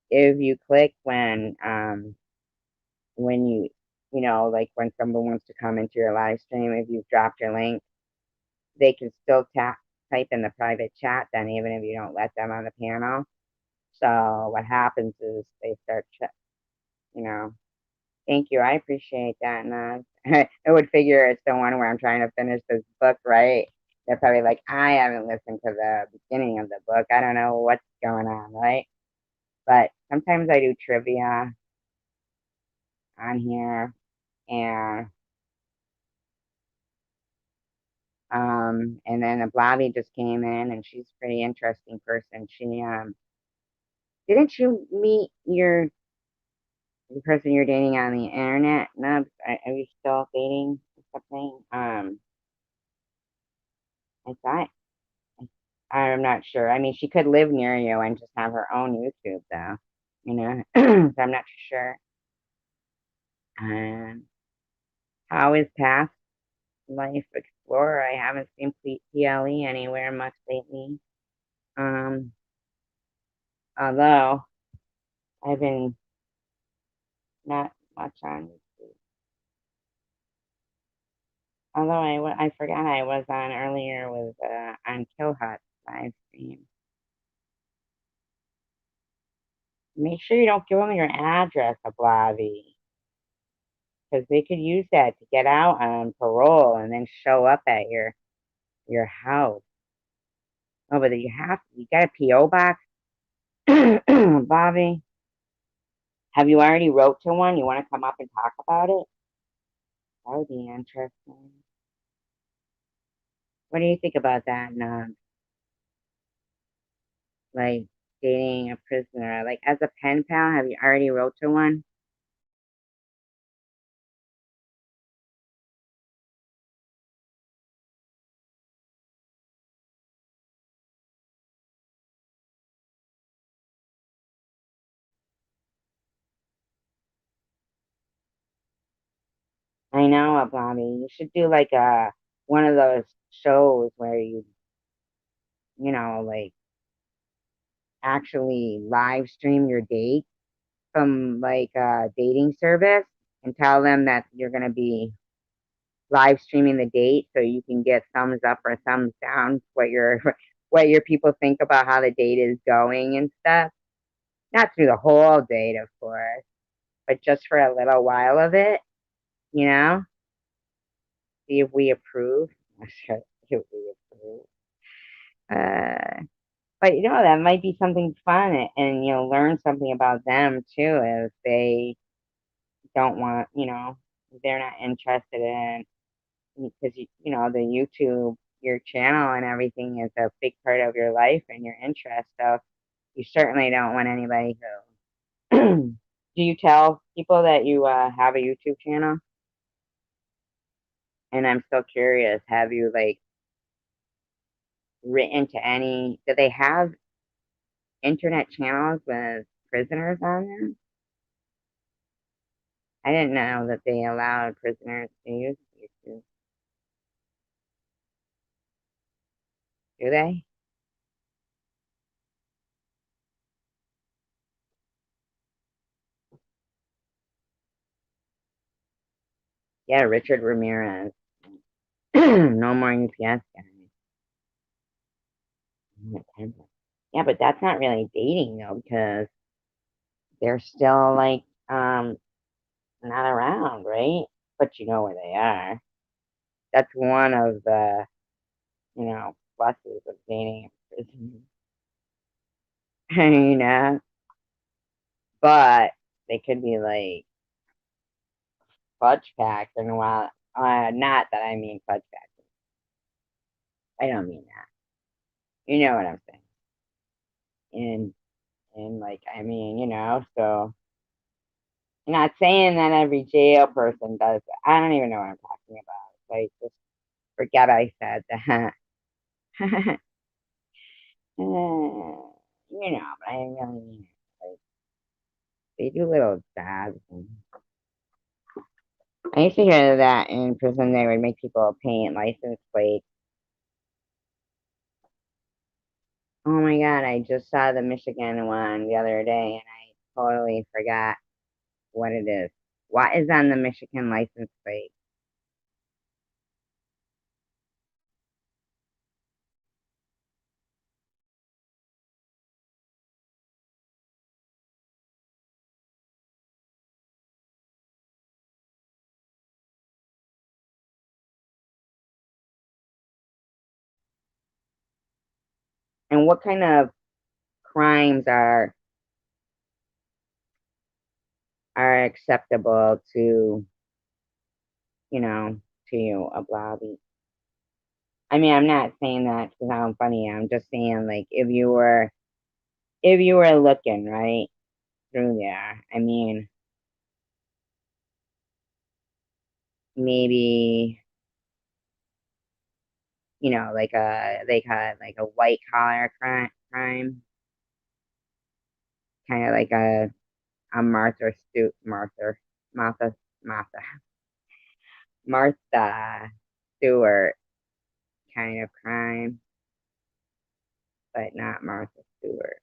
if you click when like when someone wants to come into your live stream, if you've dropped your link, they can still type in the private chat then, even if you don't let them on the panel. So what happens is they start, you know, thank you. I appreciate that. And I would figure it's the one where I'm trying to finish this book, right? They're probably like, I haven't listened to the beginning of the book. I don't know what's going on, right? But sometimes I do trivia on here, and and then a Blobby just came in, and she's a pretty interesting person. She didn't you meet the person you're dating on the internet? Nubs, are you still dating or something? I thought I'm not sure. I mean, she could live near you and just have her own YouTube, though. So I'm not sure. Um, how is Past Life Explorer? I haven't seen PLE anywhere much lately. Um, although I've been not much on YouTube. Although I forgot I was on earlier with on Kill Hut live stream. Make sure you don't give them your address, Ablavi, because they could use that to get out on parole and then show up at your house. Oh, but you got a PO box, Bobby. Have you already wrote to one? You want to come up and talk about it? That would be interesting. What do you think about that? Like dating a prisoner, like as a pen pal, have you already wrote to one? I know, Bobby. You should do like a one of those shows where like actually live stream your date from like a dating service and tell them that you're gonna be live streaming the date so you can get thumbs up or thumbs down what your what your people think about how the date is going and stuff. Not through the whole date, of course, but just for a little while of it, you know? See if we approve. See if we approve. Uh, but that might be something fun, and you'll learn something about them too if they don't want, if they're not interested in, because the YouTube, your channel and everything is a big part of your life and your interest. So you certainly don't want anybody who. Do you tell people that you have a YouTube channel? And I'm still curious. Have you like written to any? Do they have internet channels with prisoners on them? I didn't know that they allowed prisoners to use YouTube. Do they? Yeah, Richard Ramirez. No more UPS guys. Yeah, but that's not really dating though, because they're still like not around, right? But you know where they are. That's one of the pluses of dating in prison. But they could be like fudge packed in a while. Not that I mean fudge packed. I don't mean that. You know what I'm saying? And like I mean, so I'm not saying that every jail person does it. I don't even know what I'm talking about. Like, just forget I said that. But I really mean it. Like, they do little dabs. I used to hear that in prison they would make people paint license plates. Oh my god, I just saw the Michigan one the other day and I totally forgot what it is. What is on the Michigan license plate? And what kind of crimes are acceptable to, you know, to you, a blobby? I mean, I'm not saying that to sound funny. I'm just saying, like, if you were looking right through there, I mean, maybe like a white collar crime, kind of like a Martha Martha Martha Stewart kind of crime, but not Martha Stewart.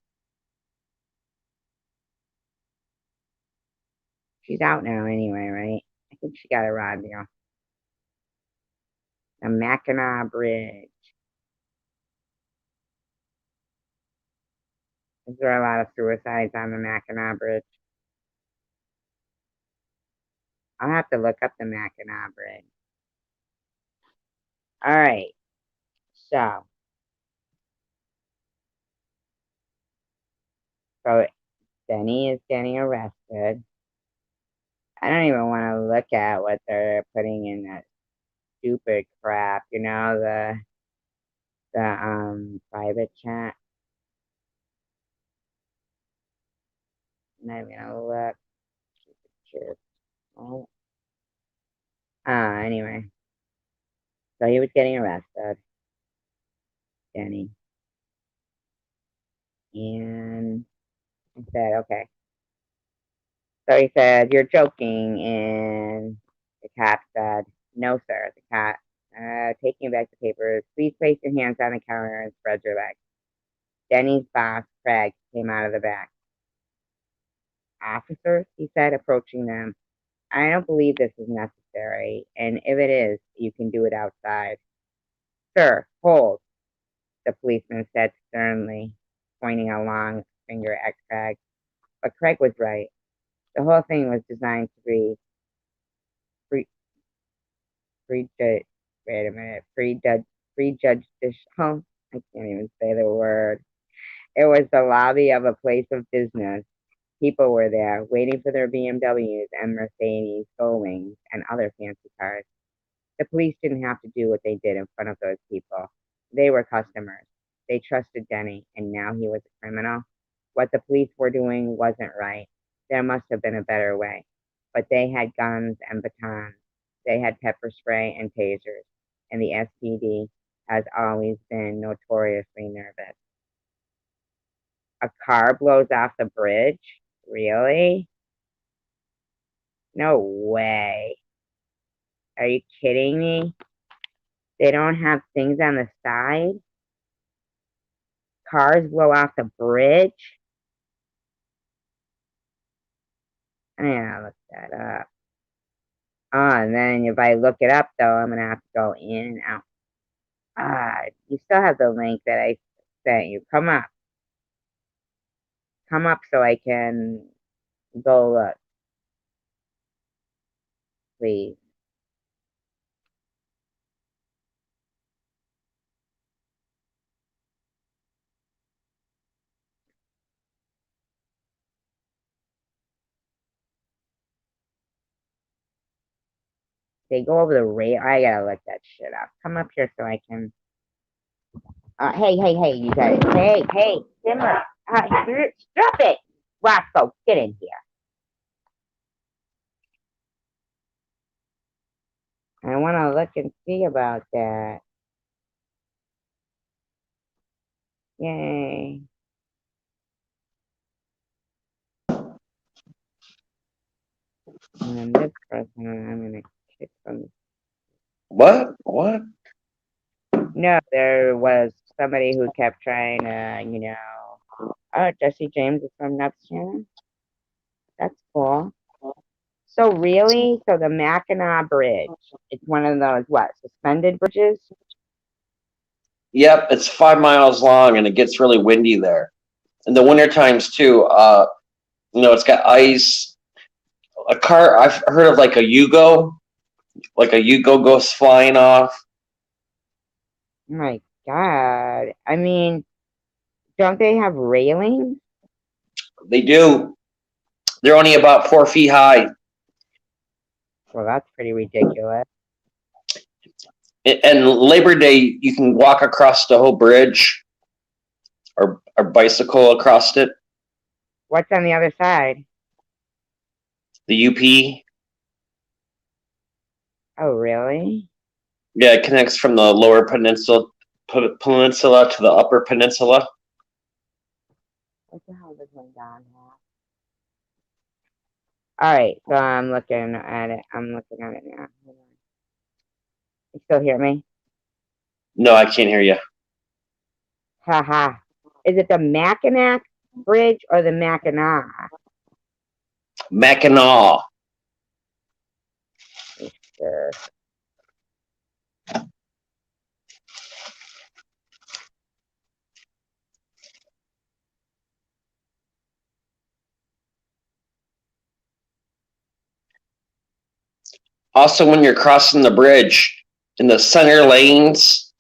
She's out now anyway, right? I think she got a rod deal. The Mackinac Bridge. Is there a lot of suicides on the Mackinac Bridge? I'll have to look up the Mackinac Bridge. All right. So, so Denny is getting arrested. I don't even want to look at what they're putting in that stupid crap, the private chat. I'm not even gonna look. Sure. Oh. Anyway, so he was getting arrested, Denny, and I said, okay. So he said, "You're joking," and the cop said, "No, sir." The cop, taking back the papers, please place your hands on the counter and spread your legs. Denny's boss, Craig, came out of the back. Officers, he said, approaching them. I don't believe this is necessary, and if it is, you can do it outside. Sir, hold, the policeman said sternly, pointing a long finger at Craig. But Craig was right. The whole thing was designed to be pre prejudicial, wait a minute, prejudicial. I can't even say the word. It was the lobby of a place of business. People were there, waiting for their BMWs and Mercedes Gullwings and other fancy cars. The police didn't have to do what they did in front of those people. They were customers. They trusted Denny, and now he was a criminal. What the police were doing wasn't right. There must have been a better way. But they had guns and batons. They had pepper spray and tasers. And the SPD has always been notoriously nervous. A car blows off the bridge? Really? No way. Are you kidding me? They don't have things on the side? Cars blow off the bridge? I gotta look that up. And then if I look it up, though, I'm gonna have to go in and out. You still have the link that I sent you. Come up so I can go look, please. They go over the rail. I gotta look that shit up. Come up here so I can. Hey, you guys. Hey, Simmer. Stop it. Roscoe, get in here. I want to look and see about that. Yay. And then this person, I'm going to kick them. What? What? No, there was somebody who kept trying to, oh, Jesse James is from Nuts Channel. That's cool. So really, so the Mackinac Bridge, it's one of those, what, suspended bridges? Yep, it's 5 miles long and it gets really windy there. In the winter times too, it's got ice. A car, I've heard of like a Yugo goes flying off. Oh my God. I mean, don't they have railings? They do. They're only about 4 feet high. Well, that's pretty ridiculous. And Labor Day, you can walk across the whole bridge or bicycle across it. What's on the other side? The UP. Oh, really? Yeah, it connects from the lower peninsula to the upper peninsula. What the hell is going on here? All right, so I'm looking at it. I'm looking at it now. Hold on. You still hear me? No, I can't hear you. Haha. Is it the Mackinac Bridge or the Mackinac? Mackinac. Sure. Also, when you're crossing the bridge in the center lanes,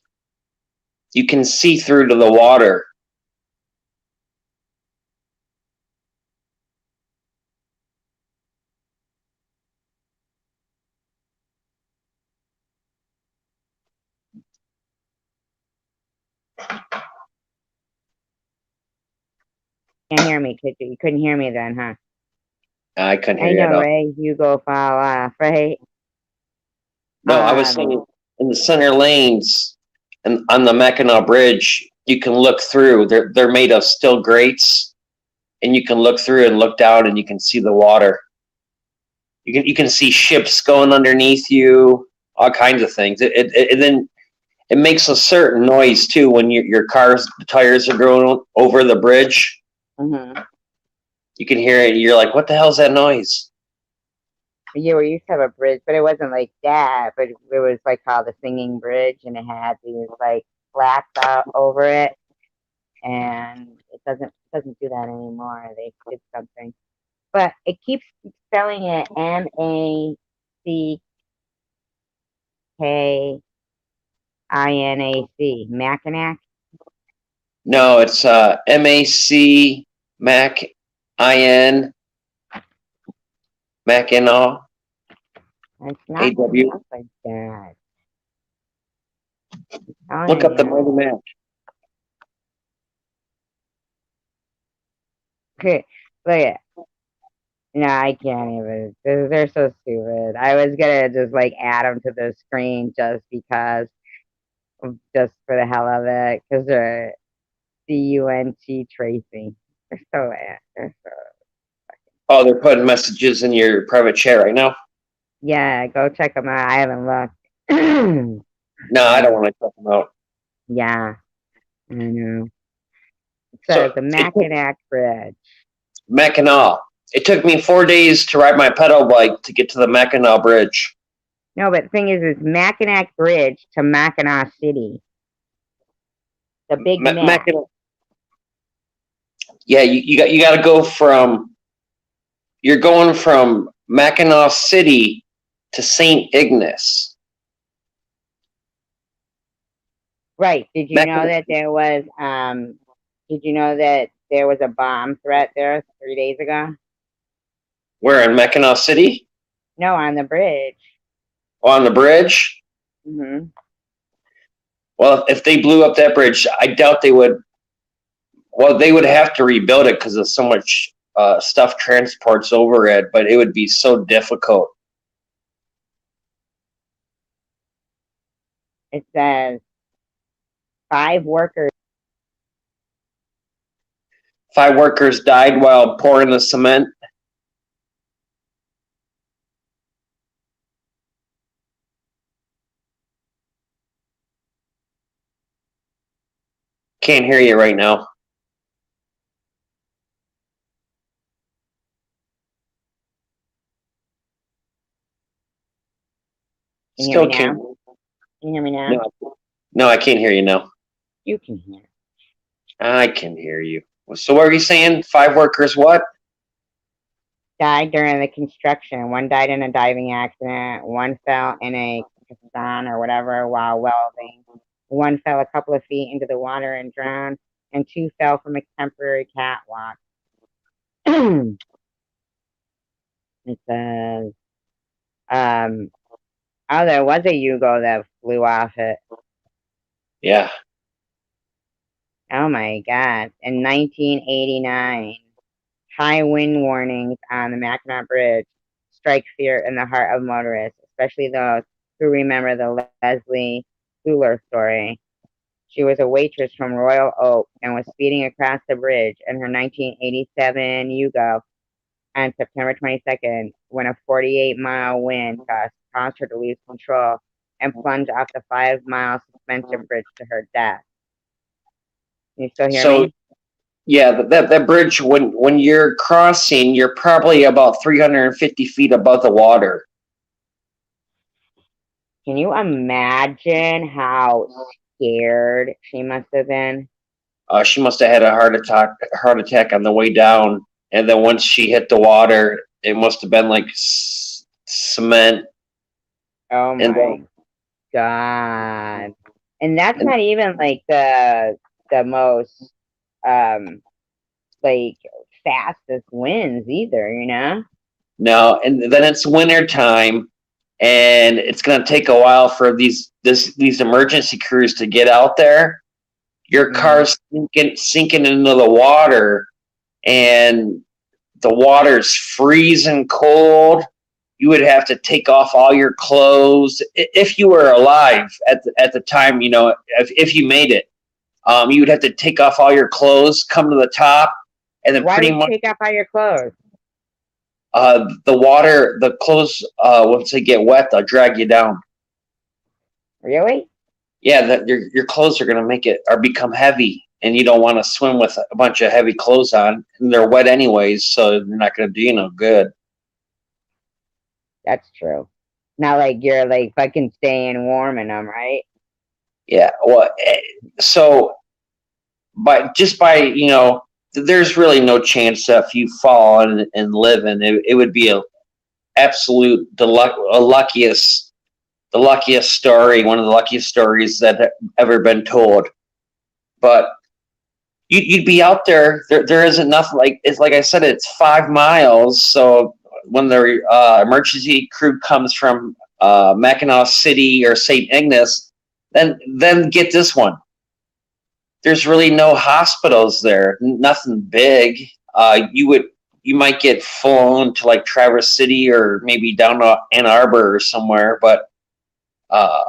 you can see through to the water. Can't hear me, could you? You couldn't hear me then, huh? I couldn't hear I you at know, all. right? You go fall off, right? No, I was saying in the center lanes and on the Mackinac Bridge, you can look through. They're made of steel grates, and you can look through and look down, and you can see the water. You can see ships going underneath you, all kinds of things. And then it makes a certain noise too when your car's tires are going over the bridge. Mm-hmm. You can hear it. And you're like, "What the hell's that noise?" Yeah, we used to have a bridge, but it wasn't like that. But it was like called the Singing Bridge, and it had these like slats out over it, and it doesn't do that anymore. They did something, but it keeps spelling it Mackinac, No, it's MAC Mac IN Mackinac It's not AW. spelled like that. Look up the You. Mighty Mac. Look at. No, I can't even. They're so stupid. I was gonna just like add them to the screen just because, just for the hell of it, because they're CUNT Tracy. They're so. Oh, they're putting messages in your private chat right now. Yeah, go check them out. I haven't looked. No, I don't want to check them out. Yeah, I know. It says So the Mackinac Bridge. Mackinac. It took me 4 days to ride my pedal bike to get to the Mackinac Bridge. No, but the thing is, it's Mackinac Bridge to Mackinac City. The Big Mac. Mackinac. Yeah, you got to go from. You're going from Mackinac City to St. Ignace. Right. Did you know that there was Did you know that there was a bomb threat there 3 days ago? Where in Mackinac City? No, on the bridge. On the bridge? Mm-hmm. Well, if they blew up that bridge, I doubt they would. Well, they would have to rebuild it because of so much stuff transports over it, but it would be so difficult. It says 5 workers. 5 workers died while pouring the cement. Can't hear you right now. Can you hear me Still now? can't. Can you hear me now? No, no, I can't hear you now. You can hear. I can hear you. So what are you saying? 5 workers what? Died during the construction. One died in a diving accident. One fell in a caisson or whatever while welding. One fell a couple of feet into the water and drowned. And 2 fell from a temporary catwalk. It says, um, oh, there was a Yugo that flew off it. Yeah. Oh my God. In 1989, high wind warnings on the Mackinac Bridge strike fear in the heart of motorists, especially those who remember the Leslie Fuller story. She was a waitress from Royal Oak and was speeding across the bridge in her 1987 Yugo on September 22nd when a 48-mile wind gust caused her to lose control and plunge off the 5-mile suspension bridge to her death. Can you still hear So me? yeah, that bridge when you're crossing, you're probably about 350 feet above the water. Can you imagine how scared she must have been? She must have had a heart attack on the way down, and then once she hit the water, it must have been like cement, Oh and my God. And that's and not even like the most um like fastest winds either, you know? no, and then it's winter time, and it's gonna take a while for these emergency crews to get out there. Your Mm. car's sinking into the water, and the water's freezing cold. You would have to take off all your clothes if you were alive at the time. If you made it, you would have to take off all your clothes, come to the top, and then Why pretty would you much take off all your clothes? the water, the clothes, once they get wet, they'll drag you down. Really? Yeah, that your clothes are gonna make it or become heavy, and you don't want to swim with a bunch of heavy clothes on, and they're wet anyways, so they're not gonna do you no good. That's true. Not like you're like fucking staying warm in them, right? Yeah, well, so by there's really no chance that if you fall and live in it would be a absolute the luckiest story, one of the luckiest stories that have ever been told. But you'd be out there. There isn't nothing like it's like I said. It's 5 miles. So when the emergency crew comes from Mackinac City or St. Ignace, then get this one. There's really no hospitals there. Nothing big. You might get flown to like Traverse City or maybe down to Ann Arbor or somewhere, but uh,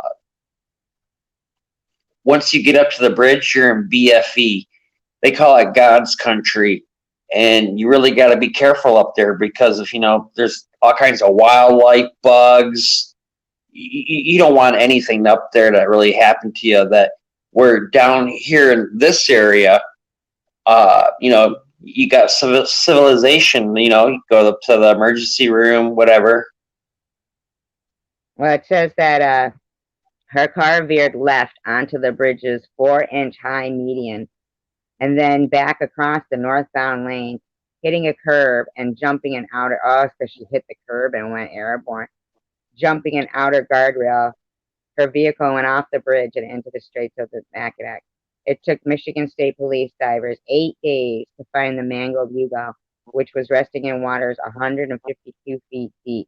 once you get up to the bridge, you're in BFE. They call it God's country, and you really got to be careful up there because if there's all kinds of wildlife, bugs. You don't want anything up there that really happened to you. That we're down here in this area. You got civilization. You go up to the emergency room, whatever. Well, it says that her car veered left onto the bridge's 4-inch high median and then back across the northbound lane, hitting a curb and jumping an outer. Oh, so she hit the curb and went airborne, jumping an outer guardrail. Her vehicle went off the bridge and into the Straits of the Mackinac. It took Michigan State Police divers 8 days to find the mangled Yugo, which was resting in waters 152 feet deep.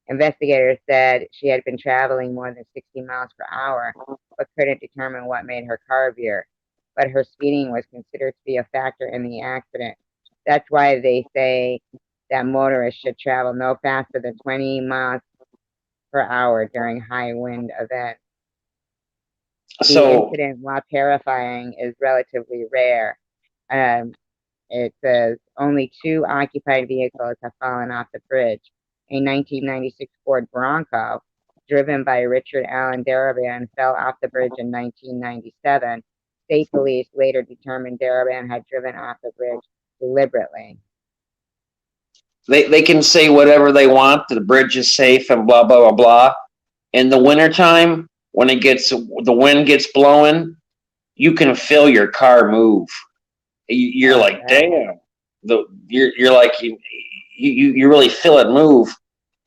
Investigators said she had been traveling more than 60 miles per hour, but couldn't determine what made her car veer. But her speeding was considered to be a factor in the accident. That's why they say that motorists should travel no faster than 20 miles per hour during high wind events. The So incident, while terrifying, is relatively rare. Um, it says only two occupied vehicles have fallen off the bridge. A 1996 Ford Bronco, driven by Richard Allen Daraban, fell off the bridge in 1997. State police later determined Daraban had driven off the bridge deliberately. they can say whatever they want. The bridge is safe and blah blah blah blah. In the wintertime, when the wind gets blowing, you can feel your car move. You're Oh, like, yeah. damn. You're like you really feel it move,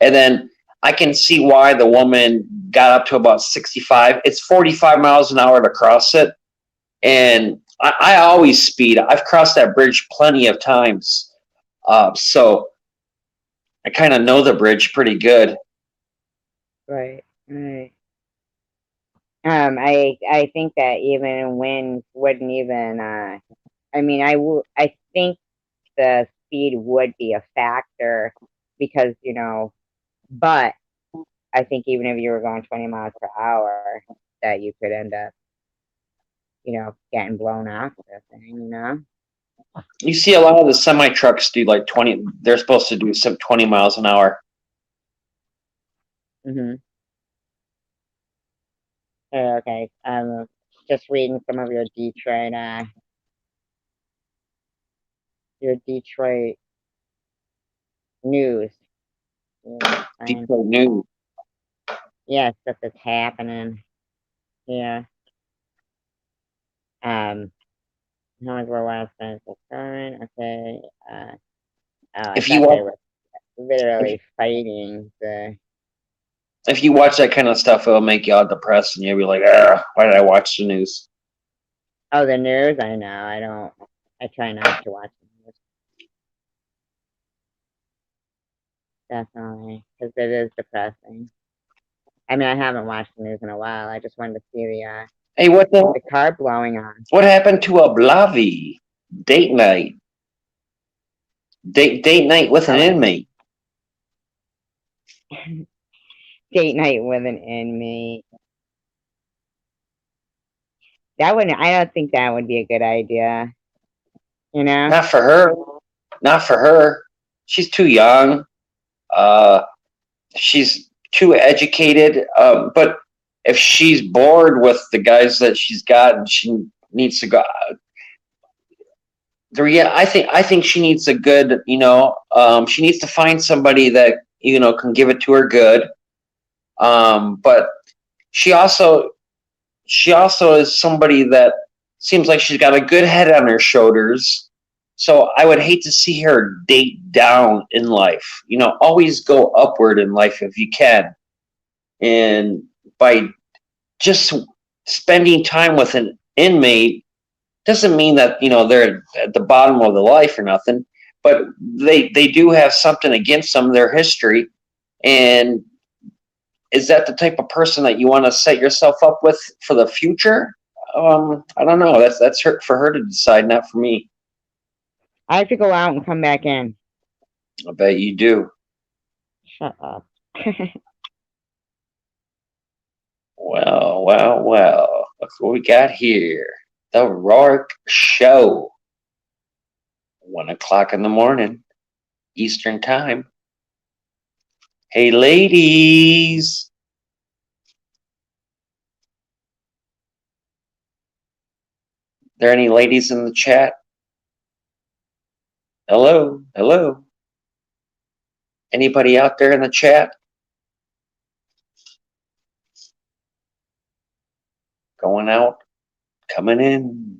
and then I can see why the woman got up to about 65. It's 45 miles an hour to cross it, and I always speed. I've crossed that bridge plenty of times, so I kind of know the bridge pretty good. Right, right. I think that even winds wouldn't even. I mean, I think the speed would be a factor because but I think even if you were going 20 miles per hour, that you could end up getting blown off the thing. You see a lot of the semi trucks do like 20. They're supposed to do some 20 miles an hour. Mhm. Okay. Just reading some of your Detroit news. And People knew. yeah, stuff that's happening. Yeah. How much were last night's current? Okay. Oh, I If you thought they watch, were if, literally fighting the. if you watch that kind of stuff, it'll make you all depressed, and you'll be like, "Ah, why did I watch the news?" Oh, the news. I know. I don't. I try not to watch the news. Definitely, because it is depressing. I mean, I haven't watched the news in a while. I just wanted to see Hey, the car blowing on. what happened to a Blavi date night? Date night with an Oh, inmate. date night with an inmate. That wouldn't. I don't think that would be a good idea. You know. Not for her. Not for her. She's too young. Uh, she's too educated. But if she's bored with the guys that she's got and she needs to go, I think she needs a good, she needs to find somebody that can give it to her good. But she also she also is somebody that seems like she's got a good head on her shoulders. So I would hate to see her date down in life. Always go upward in life if you can. And by just spending time with an inmate doesn't mean that they're at the bottom of the life or nothing, but they do have something against them, their history. And is that the type of person that you want to set yourself up with for the future? I don't know. That's for her to decide, not for me. I have to go out and come back in. I bet you do. Shut up. Well, well, well. Look what we got here. The Rourke Show. 1 o'clock in the morning, Eastern Time. Hey, ladies. There any ladies in the chat? Hello, hello. Anybody out there in the chat? Going out, coming in.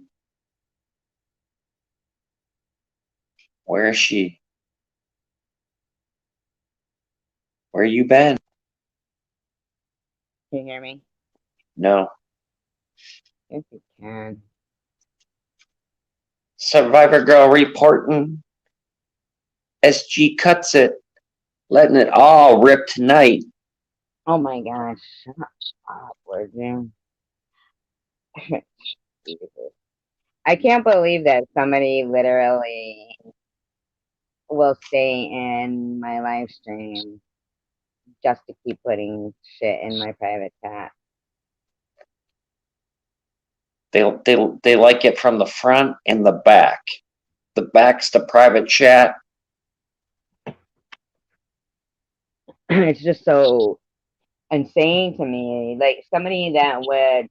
Where is she? Where you been? Can you hear me? No. Yes, you can. Survivor Girl reporting. SG cuts it, letting it all rip tonight. Oh my gosh. Shut up, would you? Jesus. I can't believe that somebody literally will stay in my live stream just to keep putting shit in my private chat. They like it from the front and the back. The back's the private chat. It's just so insane to me. Like somebody that would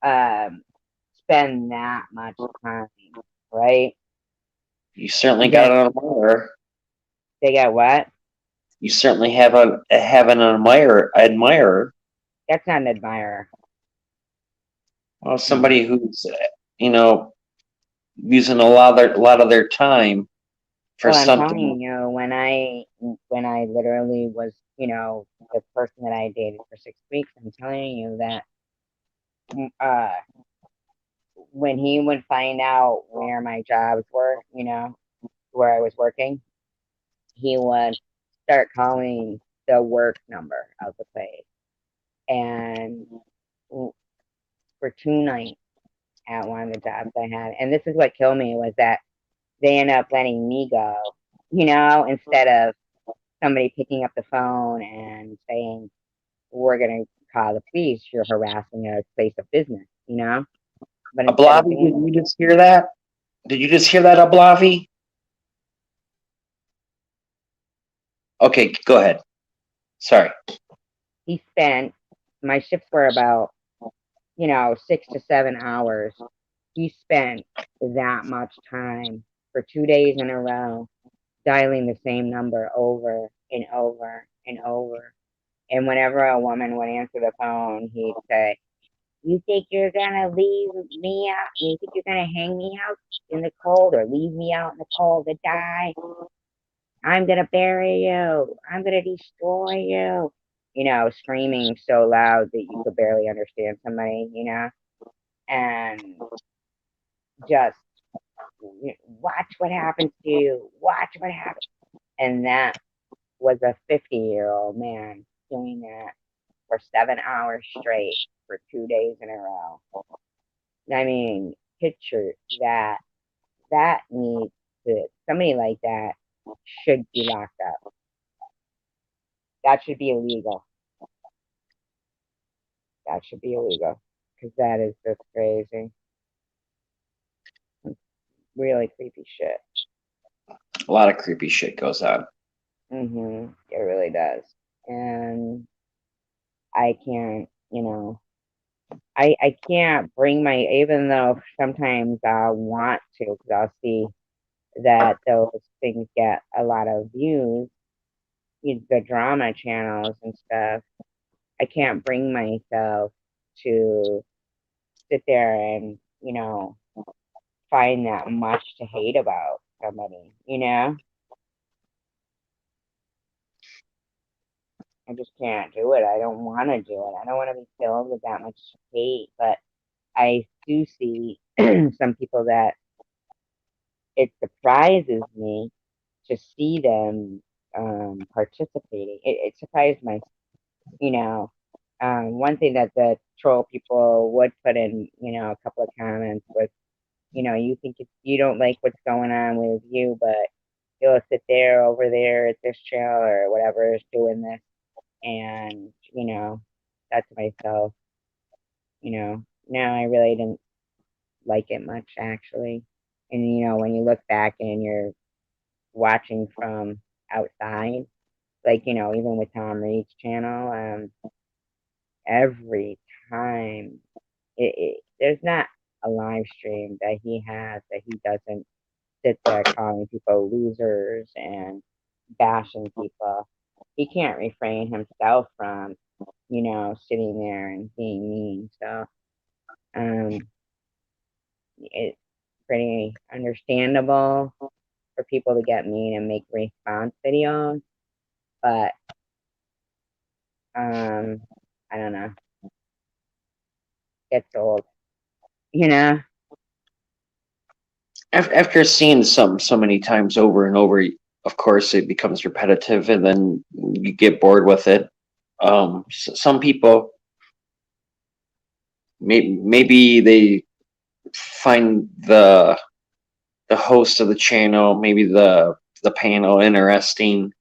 um spend that much time, right? You certainly got Just an admirer. they got what? You certainly have an admirer. That's not an admirer. Well, Mm-mm. somebody who's you know using a lot of their time for Well, I'm something. telling you, when I literally was, the person that I dated for 6 weeks, I'm telling you that uh when he would find out where my jobs were, where I was working, he would start calling the work number of the place. And for 2 nights at one of the jobs I had, and this is what killed me was that they ended up letting me go, instead of somebody picking up the phone and saying, we're going to call the police, you're harassing a place of business. But instead of Ablavi, did doing you just hear that? Did you just hear that, Ablavi? Okay, go ahead. Sorry. he spent, my shifts were about, 6 to 7 hours. He spent that much time for 2 days in a row dialing the same number over and over and over. And whenever a woman would answer the phone, he'd say, you think you're gonna leave me out? You think you're gonna hang me out in the cold or leave me out in the cold to die? I'm gonna bury you. I'm gonna destroy you. Screaming so loud that you could barely understand somebody, and just watch what happens to you. Watch what happens. And that was a 50-year-old man doing that for 7 hours straight for 2 days in a row. I mean, picture that. That needs somebody like that should be locked up. That should be illegal. That should be illegal because that is just crazy. Really creepy shit. A lot of creepy shit goes on. It really does. And I can't. I can't bring even though sometimes I want to, because I'll see that those things get a lot of views, the drama channels and stuff. I can't bring myself to sit there and, find that much to hate about somebody. I just can't do it. I don't want to do it. I don't want to be filled with that much hate. But I do see some people that it surprises me to see them participating. It surprised you know, one thing that the troll people would put in, a couple of comments was, you think you don't like what's going on with you, but you'll sit there over there at this channel or whatever is doing this, and that's myself. No, I really didn't like it much actually. And when you look back and you're watching from outside, like even with Tom Reed's channel, every time there's not a live stream that he has that he doesn't sit there calling people losers and bashing people. He can't refrain himself from, sitting there and being mean. So it's pretty understandable for people to get mean and make response videos. But I don't know. Gets old, you know? After seeing some so many times over and over, of course, it becomes repetitive, and then you get bored with it. Some people maybe they find the host of the channel, maybe the panel interesting.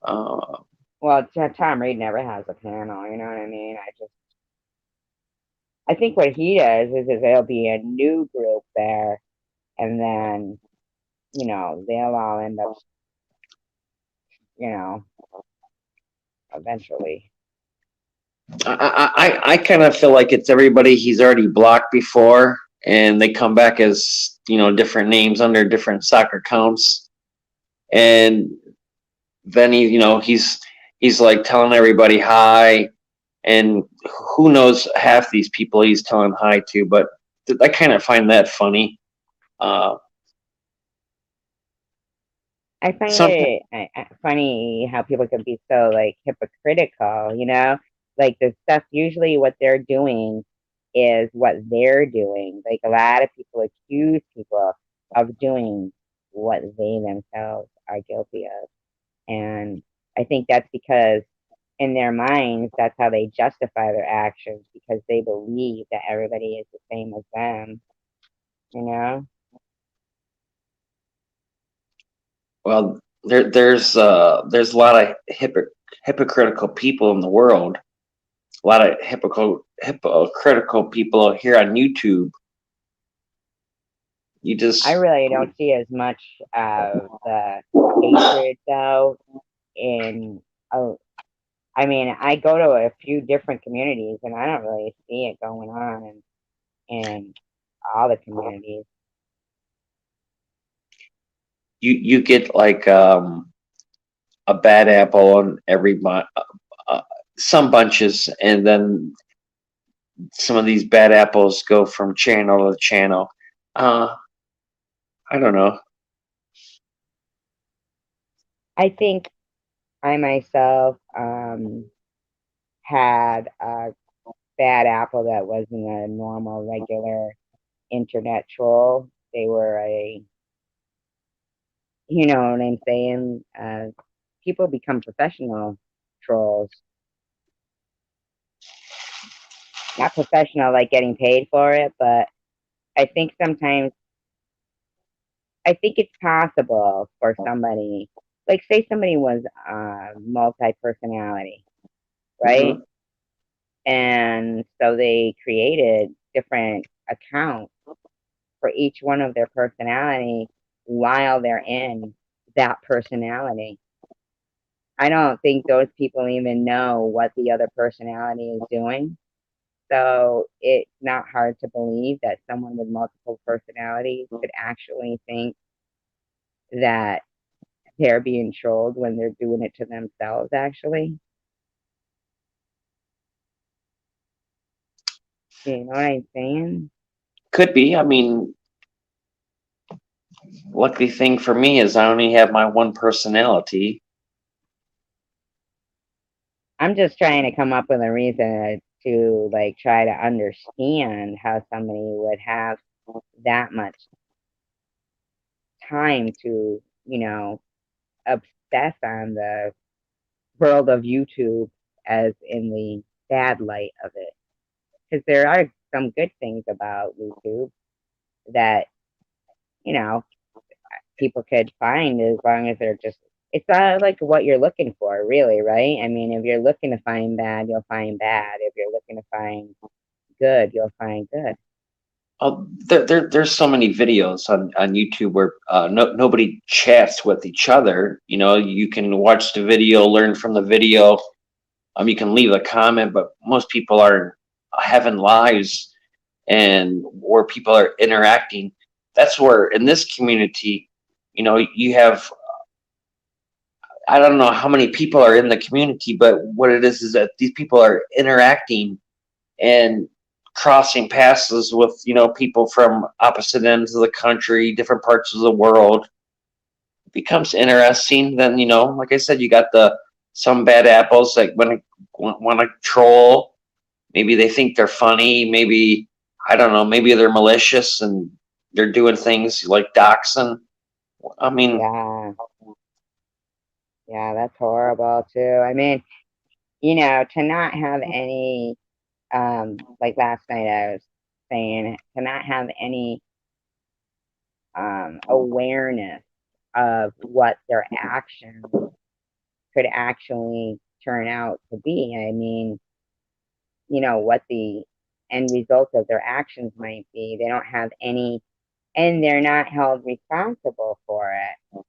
Uh, Well, Tom Reed never has a panel, you know what I mean? I think what he does is there'll be a new group there, and then they'll all end up, you know, eventually. I kind of feel like it's everybody he's already blocked before, and they come back as different names under different soccer accounts, and then he's like telling everybody hi, and who knows half these people he's telling hi to, but I kind of find that funny. Uh, I find something it funny how people can be so like hypocritical, like the stuff usually what they're doing is what they're doing. Like a lot of people accuse people of doing what they themselves are guilty of. And I think that's because in their minds, that's how they justify their actions because they believe that everybody is the same as them, you know? well, there's a lot of hypocritical people in the world, a lot of hypocritical people here on YouTube. You I just really don't see as much of the hatred though in oh I mean, I go to a few different communities and I don't really see it going on in all the communities. you get like a bad apple on every uh, some bunches, and then some of these bad apples go from channel to channel. Uh, I don't know. I think I myself had a bad apple that wasn't a normal regular internet troll. They were you know what I'm saying? People become professional trolls. Not professional like getting paid for it, but I think sometimes I think it's possible for somebody, like say somebody was multi personality, right? Hmm. And so they created different accounts for each one of their personality while they're in that personality. I don't think those people even know what the other personality is doing. So it's not hard to believe that someone with multiple personalities could actually think that they're being trolled when they're doing it to themselves, actually. You know what I'm saying? Could be. I mean, lucky thing for me is I only have my one personality. I'm just trying to come up with a reason to like try to understand how somebody would have that much time to, obsess on the world of YouTube as in the bad light of it. Because there are some good things about YouTube that, you know, people could find as long as they're just, it's not like what you're looking for, really, right? I mean, if you're looking to find bad, you'll find bad. If you're looking to find good, you'll find good. There's so many videos on YouTube where nobody chats with each other. You can watch the video, learn from the video. You can leave a comment, but most people are having lives and where people are interacting. That's where in this community, you have, I don't know how many people are in the community, but what it is that these people are interacting and crossing passes with people from opposite ends of the country, different parts of the world. It becomes interesting. Then like I said, you got the some bad apples that want to troll. Maybe they think they're funny. Maybe I don't know. Maybe they're malicious and they're doing things like doxing. I mean, Yeah, yeah, that's horrible too. I mean, to not have any, like last night I was saying, to not have any awareness of what their actions could actually turn out to be. I mean, what the end result of their actions might be. They don't have any, and they're not held responsible for it.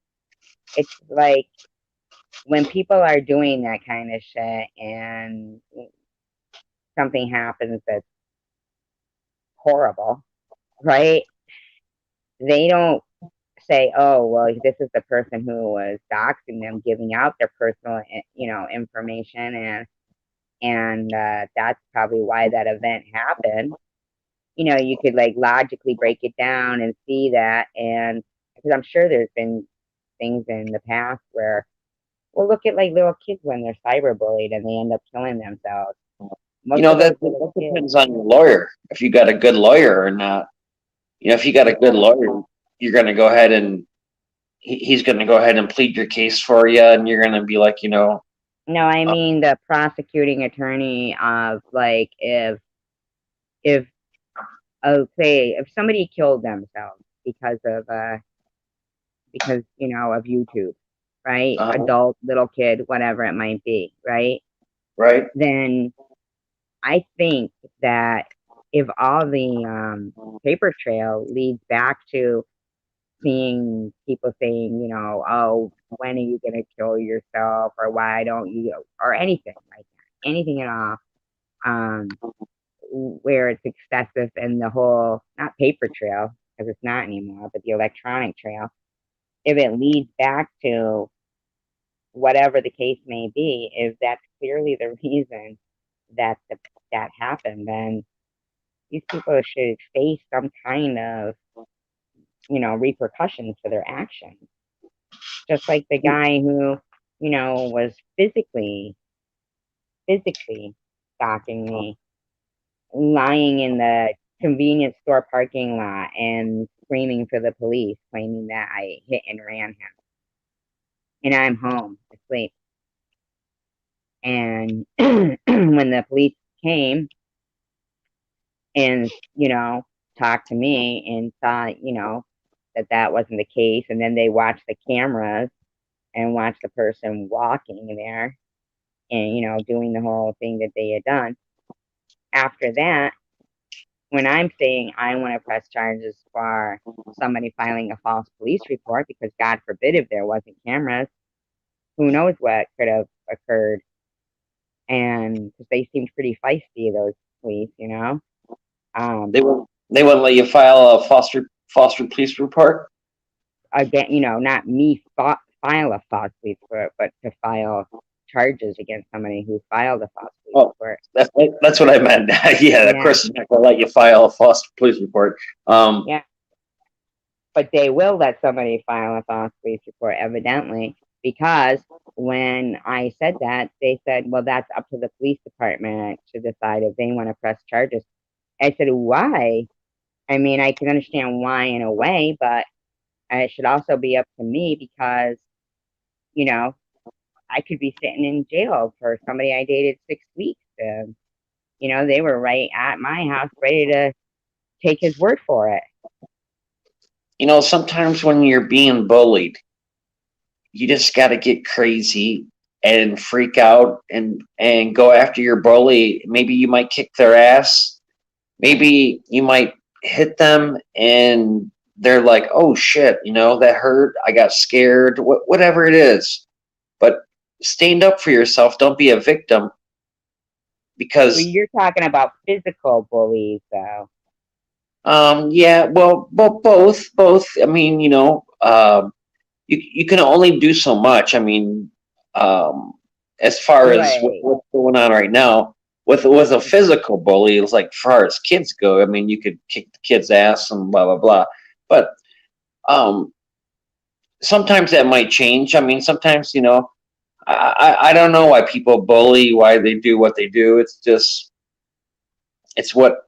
It's like when people are doing that kind of shit and something happens that's horrible, right? They don't say, "Oh, well, this is the person who was doxing them, giving out their personal, information, and that's probably why that event happened." You could like logically break it down and see that, and because I'm sure there's been things in the past where, well, look at like little kids when they're cyberbullied and they end up killing themselves. You Most know of those that little that kids. depends on your lawyer. If you got a good lawyer or not. If you got a good lawyer, you're going to go ahead and he's going to go ahead and plead your case for you, and you're going to be like, No, I mean the prosecuting attorney of like if say if somebody killed themselves of YouTube, right? uh, Adult, little kid, whatever it might be, right? right? Then I think that if all the paper trail leads back to seeing people saying, "Oh, when are you going to kill yourself?" or "Why don't you?" or anything like that, anything at all, um, where it's excessive and the whole, not paper trail, because it's not anymore, but the electronic trail, if it leads back to whatever the case may be, if that's clearly the reason that that happened, then these people should face some kind of, repercussions for their actions. Just like the guy who, was physically stalking me, lying in the convenience store parking lot and screaming for the police, claiming that I hit and ran him. And I'm home asleep. And when the police came and, talked to me and saw, that that wasn't the case, and then they watched the cameras and watched the person walking there and, doing the whole thing that they had done. After that, when I'm saying I want to press charges for somebody filing a false police report, because God forbid if there wasn't cameras, who knows what could have occurred. And because they seemed pretty feisty, those police. Um, They wouldn't let you file a foster police report. Again, not me file a false police report, but to file charges against somebody who filed a false police Oh, report. that's what I meant. Yeah, of Yeah, course, they're not going to let you file a foster police report. yeah. But they will let somebody file a false police report, evidently, because when I said that, they said, well, that's up to the police department to decide if they want to press charges. I said, why? I mean, I can understand why in a way, but it should also be up to me because, you know, I could be sitting in jail for somebody I dated 6 weeks. They were right at my house, ready to take his word for it. Sometimes when you're being bullied, you just got to get crazy and freak out and go after your bully. Maybe you might kick their ass. Maybe you might hit them and they're like, "Oh shit, that hurt. I got scared." Whatever it is, but stand up for yourself. Don't be a victim Well, because you're talking about physical bullies, though. yeah, well, both. I mean, you can only do so much. I mean, um, as far as Right. what's going on right now with a physical bully, it's like as far as kids go. I mean, you could kick the kid's ass and blah blah blah. But um, sometimes that might change. I mean, sometimes I don't know why people bully, why they do what they do. It's just it's what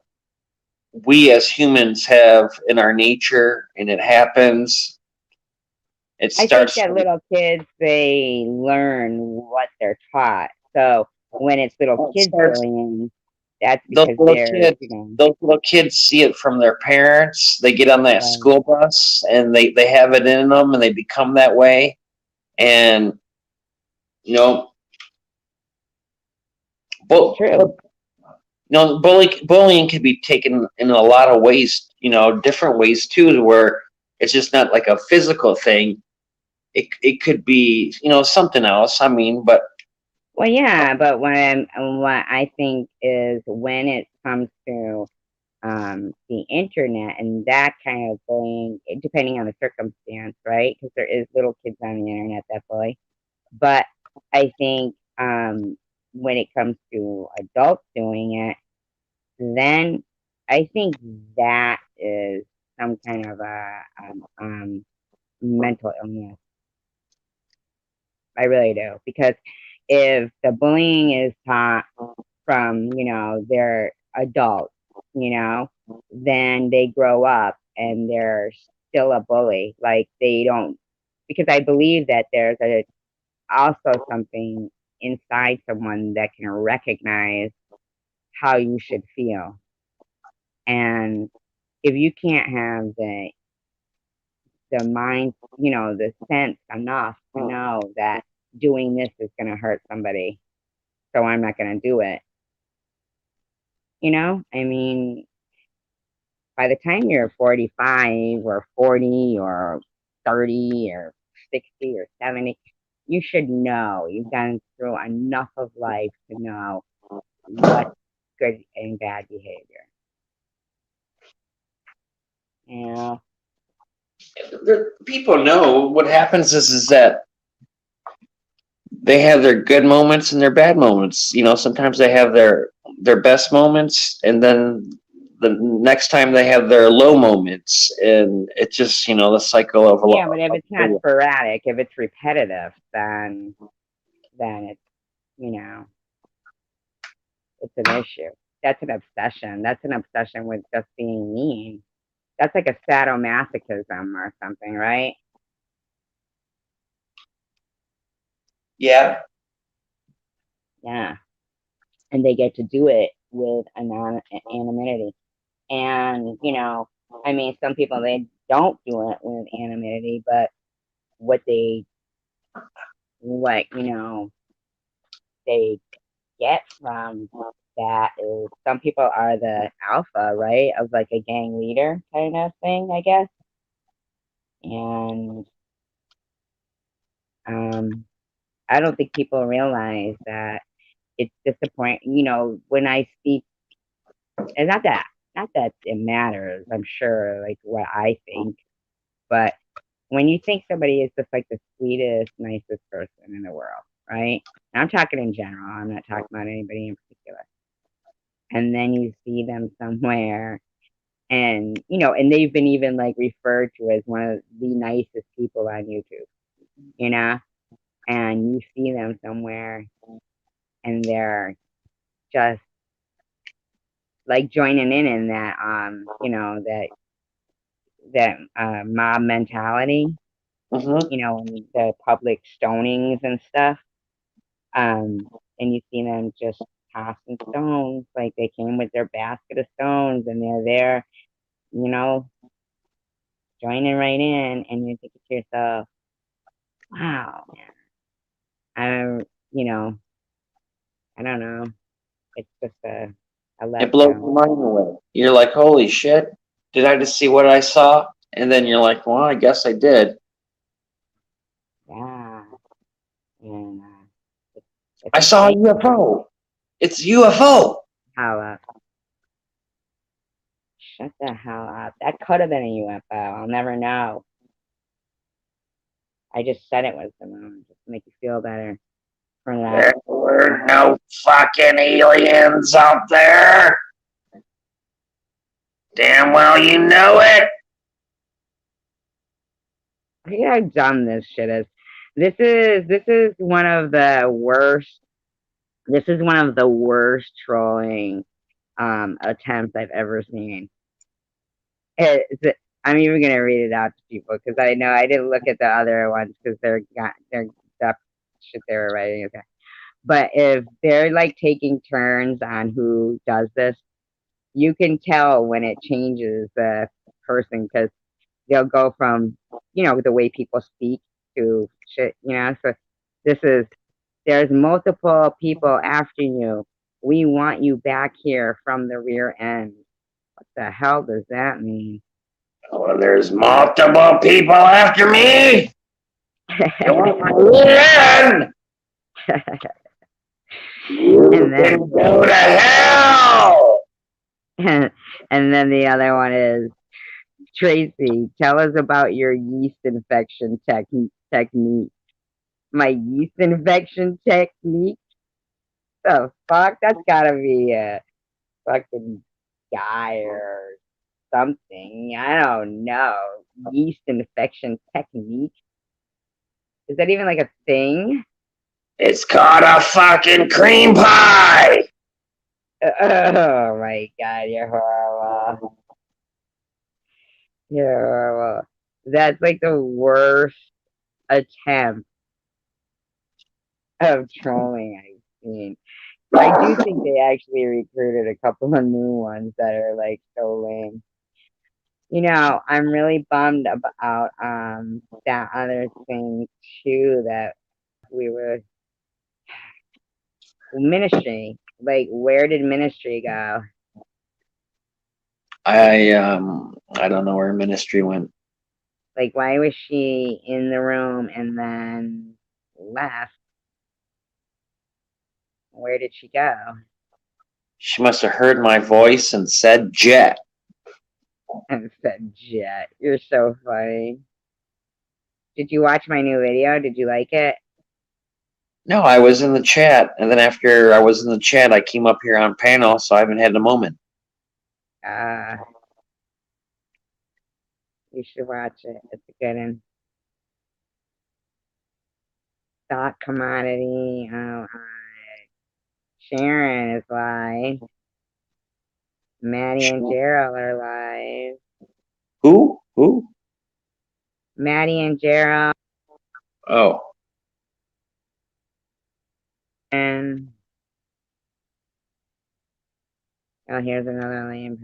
we as humans have in our nature, and it happens. It I think starts that from little kids, they learn what they're taught. So when it's little well, it kids starts bullying, that's those because little they're, kids those little kids see it from their parents. They get on that right. school bus and they have it in them and they become that way. And you know It's but true. Bullying can be taken in a lot of ways, different ways too, where it's just not like a physical thing. It could be, something else. I mean, but Well, yeah, but what I think is when it comes to the internet and that kind of thing, depending on the circumstance, right? Because there is little kids on the internet that bully. But I think when it comes to adults doing it, then I think that is some kind of a mental illness. I really do. Because if the bullying is taught from, they're adults, then they grow up and they're still a bully. Like they don't, because I believe that there's also something inside someone that can recognize how you should feel. And if you can't have the mind, the sense enough to know that doing this is going to hurt somebody, so I'm not going to do it. I mean, by the time you're 45 or 40 or 30 or 60 or 70, you should know. You've gone through enough of life to know what's good and bad behavior. Yeah. people know what happens is that they have their good moments and their bad moments. Sometimes they have their best moments, and then the next time they have their low moments, and it's just the cycle of a Yeah, lot. but if it's not sporadic, if it's repetitive, then it's you know it's an issue. That's an obsession. That's an obsession with just being mean. That's like a sadomasochism or something, right? Yeah. Yeah. And they get to do it with anonymity. And, I mean, some people, they don't do it with anonymity, but what they, what, they get from that is some people are the alpha, right? Of like a gang leader kind of thing, I guess. And um, I don't think people realize that it's disappointing. When I speak, and not that it matters, I'm sure, like what I think, but when you think somebody is just like the sweetest, nicest person in the world, right? And I'm talking in general, I'm not talking about anybody in particular. And then you see them somewhere and and they've been even like referred to as one of the nicest people on YouTube, you know, and you see them somewhere and they're just like joining in that mob mentality, Mm-hmm. and the public stonings and stuff. And you see them just tossing stones like they came with their basket of stones and they're there, you know, joining right in, and you think to yourself, wow, man, you know, I don't know. It's just a It blows letdown. your mind away. You're like, holy shit! Did I just see what I saw? And then you're like, well, I guess I did. Yeah, and it's, it's I a saw a shame UFO. It's a UFO. how shut the hell up. That could have been a UFO. I'll never know. I just said it was the moon just to make you feel better for that. There were no fucking aliens out there. Damn well you know it. Look how dumb this shit is. This is one of the worst. This is one of the worst trolling attempts I've ever seen. I'm even gonna read it out to people because I know I didn't look at the other ones because they're stuff shit they were writing. Okay, but if they're like taking turns on who does this, you can tell when it changes the person because they'll go from the way people speak to shit. So this is there's multiple people after you. We want you back here from the rear end. What the hell does that mean? Oh, there's multiple people after me. You want my in? You and can then go to hell. and then the other one is Tracy. Tell us about your yeast infection technique. My yeast infection technique. The fuck? That's gotta be a fucking guy or something. I don't know. Yeast infection technique. Is that even like a thing? It's called a fucking cream pie. Oh my god, you're horrible. You're horrible. That's like the worst attempt of trolling I've seen. I do think they actually recruited a couple of new ones that are like so lame. I'm really bummed about that other thing too that we were ministry. Like where did ministry go? I don't know where ministry went. Like why was she in the room and then left? Where did she go? She must have heard my voice and said jet. And said Jet. You're so funny. Did you watch my new video? Did you like it? No, I was in the chat, and then after I was in the chat, I came up here on panel, so I haven't had a moment. Uh you should watch it. It's a good one. Stock commodity. Oh, Sharon is live. Maddie and Gerald are live. Who? Who? Maddie and Gerald Oh. and oh, here's another lame.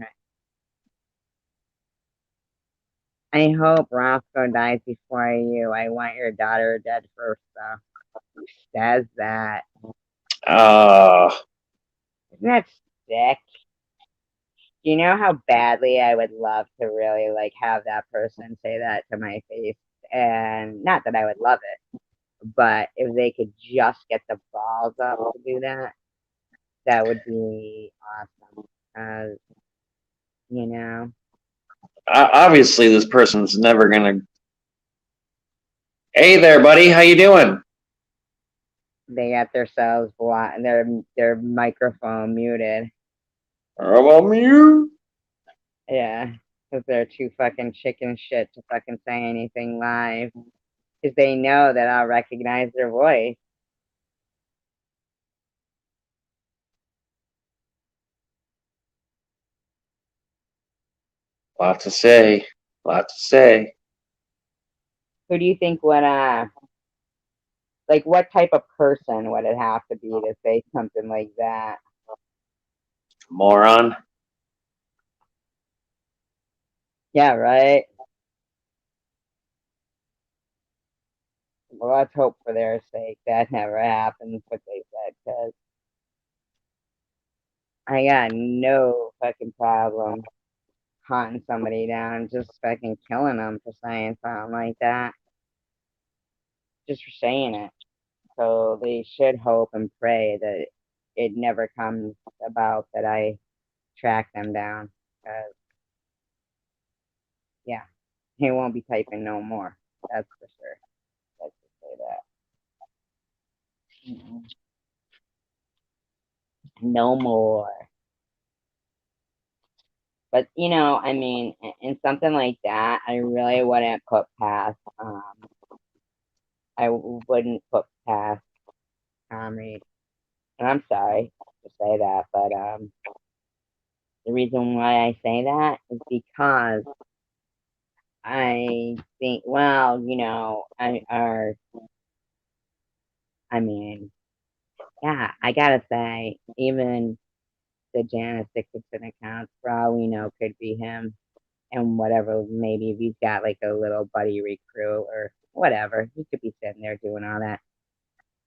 I hope Roscoe dies before you. I want your daughter dead first, though. Who says that? Uh, Isn't that sick? Do you know how badly I would love to really like have that person say that to my face? And not that I would love it, but if they could just get the balls up to do that, that would be awesome. You know, obviously, this person's never gonna. Hey there, buddy. How you doing? they got themselves blocked, their microphone muted. How about you? Yeah, because they're too fucking chicken shit to fucking say anything live. Because they know that I'll recognize their voice. Lot to say. Lot to say. Who do you think would like what type of person would it have to be to say something like that? Moron. Yeah, right. Well, let's hope for their sake that never happens. What they said, because I got no fucking problem hunting somebody down, just fucking killing them for saying something like that, just for saying it. So they should hope and pray that it never comes about that I track them down. Because yeah, he won't be typing no more. That's for sure. Let's just say that. No more. But I mean, in something like that, I really wouldn't put past. I wouldn't put past Tom Reed. And I'm sorry to say that, but the reason why I say that is because I think, well, I mean, yeah, I gotta say, even the Janice Dickinson accounts, for all we know, could be him. And whatever, maybe if he's got like a little buddy recruit or whatever, he could be sitting there doing all that.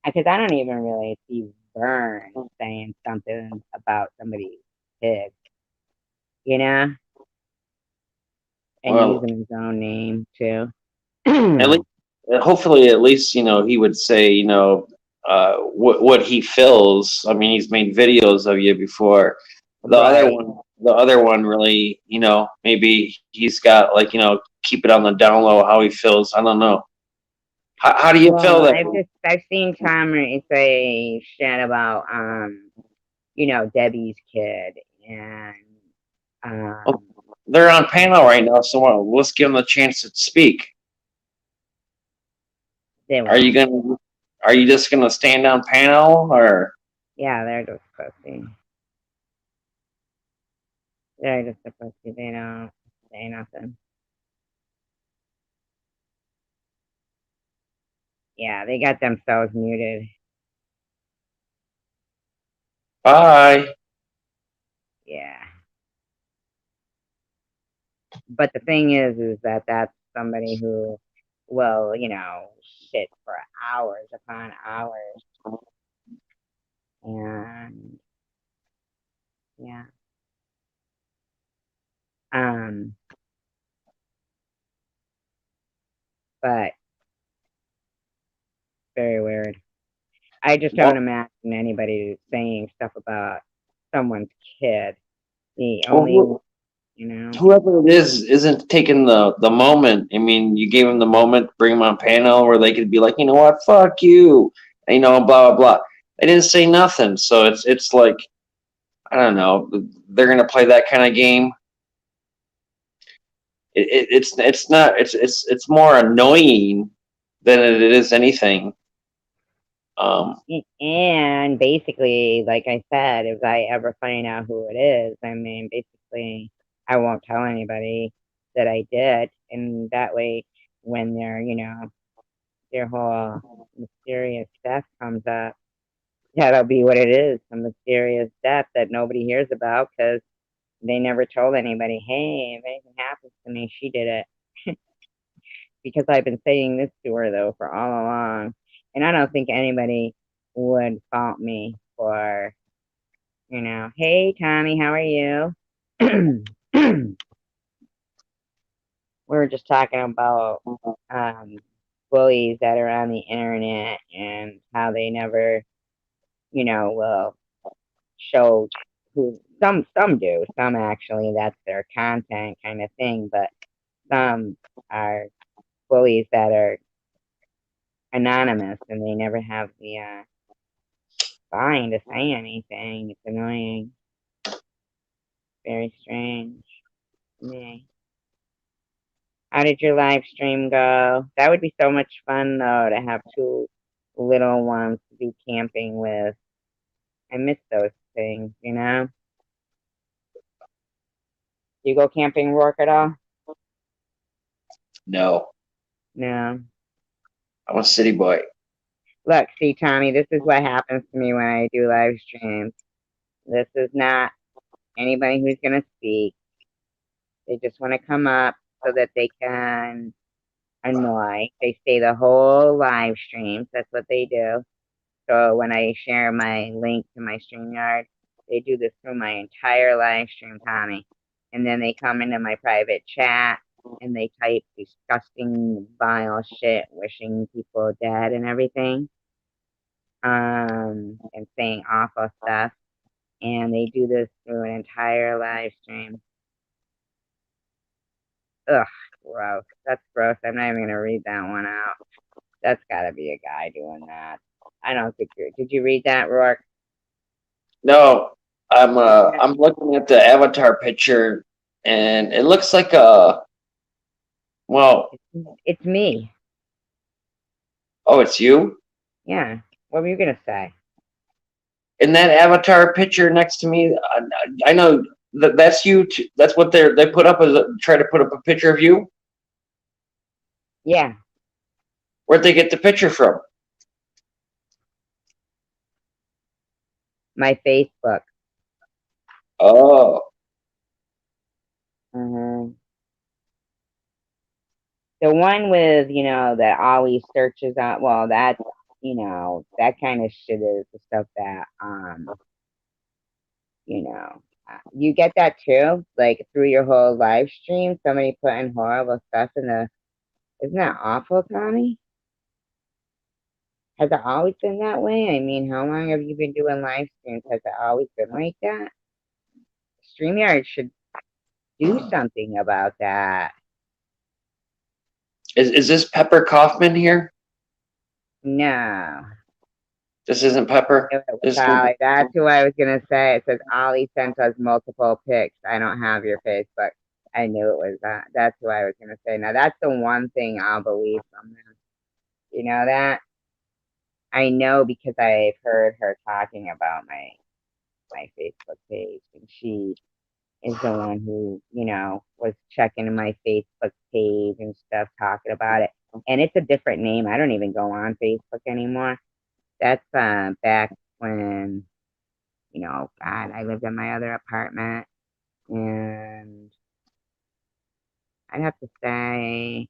Because I don't even really see burn saying something about somebody's kid, you know, and Well, using his own name too. at least, hopefully, at least he would say what he feels. I mean, he's made videos of you before. Right. The other one really, maybe he's got like keep it on the down low how he feels. I don't know. How do you Well, feel that? I've seen Tom say shit about Debbie's kid and Oh, um they're on panel right now, so let's give them a chance to speak. they Are you won't. gonna? Are you just gonna stand on panel or? Yeah, they're just pussy. They're just a pussy. They don't say nothing. Yeah, they got themselves muted. Bye. Yeah. But the thing is that that's somebody who will, sit for hours upon hours. And yeah. Um, but very weird. I just don't Well, imagine anybody saying stuff about someone's kid. The well, only, you know, whoever it is isn't taking the moment. I mean, you gave them the moment, bring them on panel where they could be like, you know what, fuck you, blah blah blah. They didn't say nothing, so it's like I don't know. They're gonna play that kind of game. It's not it's more annoying than it is anything. Um, and basically, like I said, if I ever find out who it is, I mean, basically, I won't tell anybody that I did, and that way, when their whole mysterious death comes up, that'll be what it is, a mysterious death that nobody hears about because they never told anybody, hey, if anything happens to me, she did it. Because I've been saying this to her though for all along, and I don't think anybody would fault me for, hey Tommy, how are you? We were just talking about um, bullies that are on the internet and how they never, will show who some do, some actually that's their content kind of thing, but some are bullies that are anonymous and they never have the spine to say anything. It's annoying. Very strange to me. How did your live stream go? That would be so much fun though to have two little ones to be camping with. I miss those things. Do you go camping, work at all? no, No. I'm a city boy. Look, see, Tommy, this is what happens to me when I do live streams. This is not anybody who's going to speak. They just want to come up so that they can annoy. They stay the whole live streams. That's what they do. So when I share my link to my StreamYard, they do this through my entire live stream, Tommy. And then they come into my private chat and they type disgusting, vile shit, wishing people dead and everything, and saying awful stuff. And they do this through an entire live stream. Ugh, gross. That's gross. I'm not even gonna read that one out. That's gotta be a guy doing that. I don't think you're. Did you read that, Rourke? No, I'm looking at the avatar picture, and it looks like well, It's me. oh, it's you Yeah. What were you gonna say? in that avatar picture next to me. I know that's you. That's what they put up as try to put up a picture of you. Yeah, Where'd they get the picture from? my Facebook. Oh, hmm The one with that always searches out. Well, that's That kind of shit is the stuff that you get that too, like through your whole live stream, somebody putting horrible stuff in the. Isn't that awful, Tommy? Has it always been that way? I mean, how long have you been doing live streams? Has it always been like that? StreamYard should do something about that. Is this Pepper Kaufman here? No, This isn't Pepper. it was This Ollie. That's who I was gonna say. It says Ollie sent us multiple pics. I don't have your Facebook. I knew it was that. That's who I was gonna say. Now that's the one thing I'll believe from them. You know that? I know because I've heard her talking about my Facebook page, and she is the one who was checking my Facebook page and stuff, talking about it. And it's a different name. I don't even go on Facebook anymore. That's back when God, I lived in my other apartment, and I'd have to say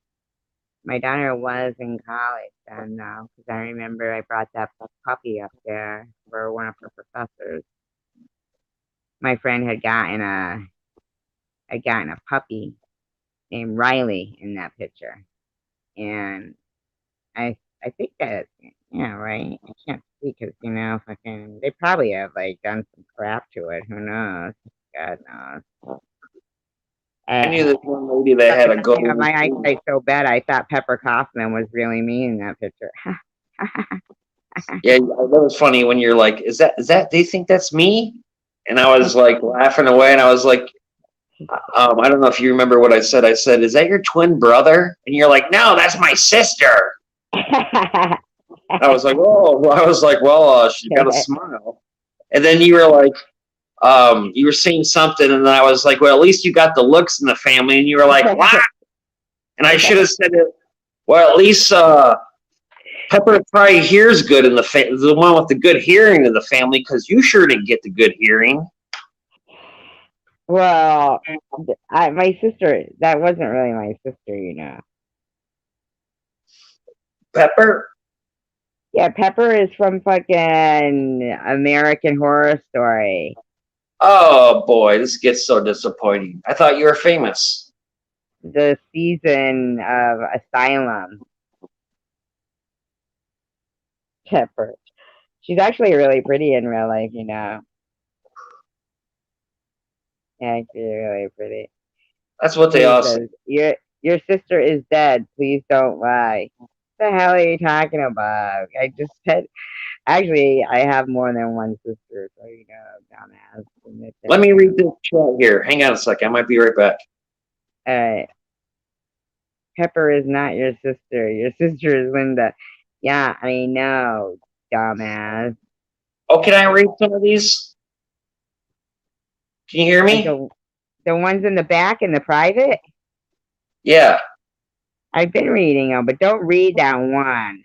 my daughter was in college then, though, because I remember I brought that puppy up there for one of her professors. My friend had gotten a puppy named Riley in that picture, and I think that yeah, right. I can't see because fucking they probably have like done some crap to it. Who knows? God knows. I Uh, knew this one lady that had a my golden. eyesight so bad. I thought Pepper Kaufman was really me in that picture. Yeah, that was funny when you're like, is that they think that's me? And I was like laughing away, and I was like, I don't know if you remember what I said. I said, "Is that your twin brother?" And you're like, "No, that's my sister." I was like, "Oh," I was like, "Well, she's got a smile." And then you were like, you were saying something, and then I was like, "Well, at least you got the looks in the family." And you were like, "What?" And I should have said it. Well, at least Pepper probably hears good in the one with the good hearing in the family, because you sure didn't get the good hearing. Well, my sister, that wasn't really my sister. Pepper. Yeah, Pepper is from fucking American Horror Story. Oh boy, this gets so disappointing. I thought you were famous. The season of Asylum. Pepper. She's actually really pretty in real life. Actually, really pretty. That's what they She all say. says, "Your sister is dead. Please don't lie." What the hell are you talking about? I just said. Actually, I have more than one sister, so dumbass. Admit Let that me now. read this chat here. Hang on a second. I might be right back. Uh, Pepper is not your sister. Your sister is Linda. Yeah, I know, dumbass. Oh, can I read some of these? Can you hear Like me? the ones in the back in the private. Yeah. I've been reading them, but don't read that one.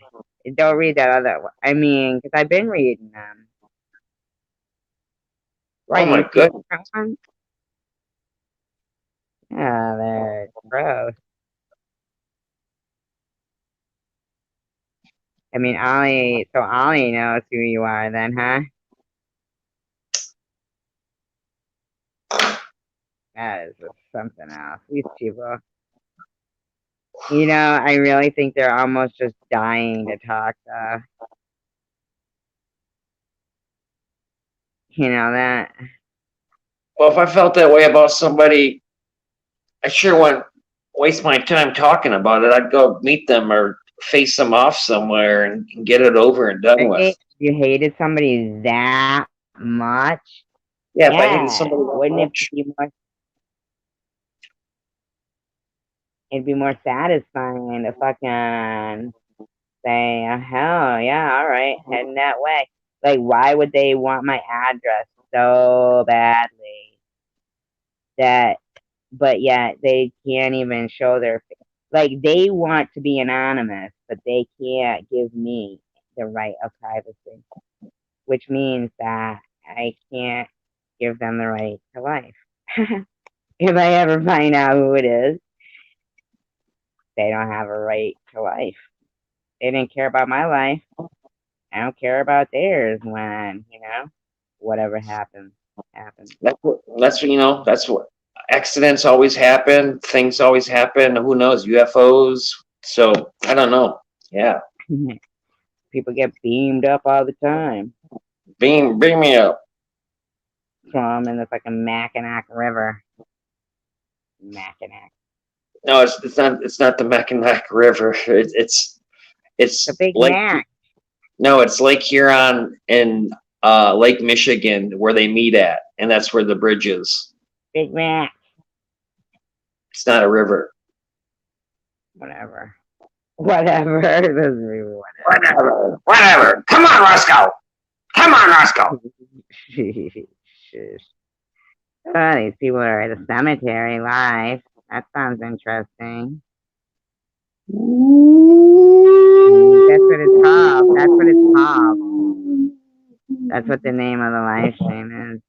Don't read that other one. I mean, because I've been reading them. Why Oh do my you see goodness. different ones? Oh, they're gross. I mean, Ollie knows who you are then, huh? That is just something else. These people, I really think they're almost just dying to talk. You know that. Well, if I felt that way about somebody, I sure wouldn't waste my time talking about it. I'd go meet them or face them off somewhere and get it over and done with. You hated somebody that much. Yeah, if I hated Yeah, somebody that wouldn't it much. be more? It'd be more satisfying to fucking say, hell yeah, all right, heading that way. Like, why would they want my address so badly that, but yet they can't even show their, like, they want to be anonymous, but they can't give me the right of privacy, which means that I can't give them the right to life. If I ever find out who it is, they don't have a right to life. They didn't care about my life. I don't care about theirs when, whatever happens, happens. That's what accidents always happen. Things always happen. Who knows? UFOs. So I don't know. Yeah. People get beamed up all the time Bring me up. from in the fucking Mackinac River. Mackinac. No, it's not the Mackinac River. It's The Big Lake. Mac. No, it's Lake Huron and Lake Michigan where they meet at, and that's where the bridge is. Big Mac. It's not a river. Whatever. Whatever. It doesn't mean Whatever. Whatever. Come on, Roscoe. Come on, Roscoe. Oh, these people are at a cemetery live. That sounds interesting. That's what it's called. That's what it's called. That's what the name of the live stream is.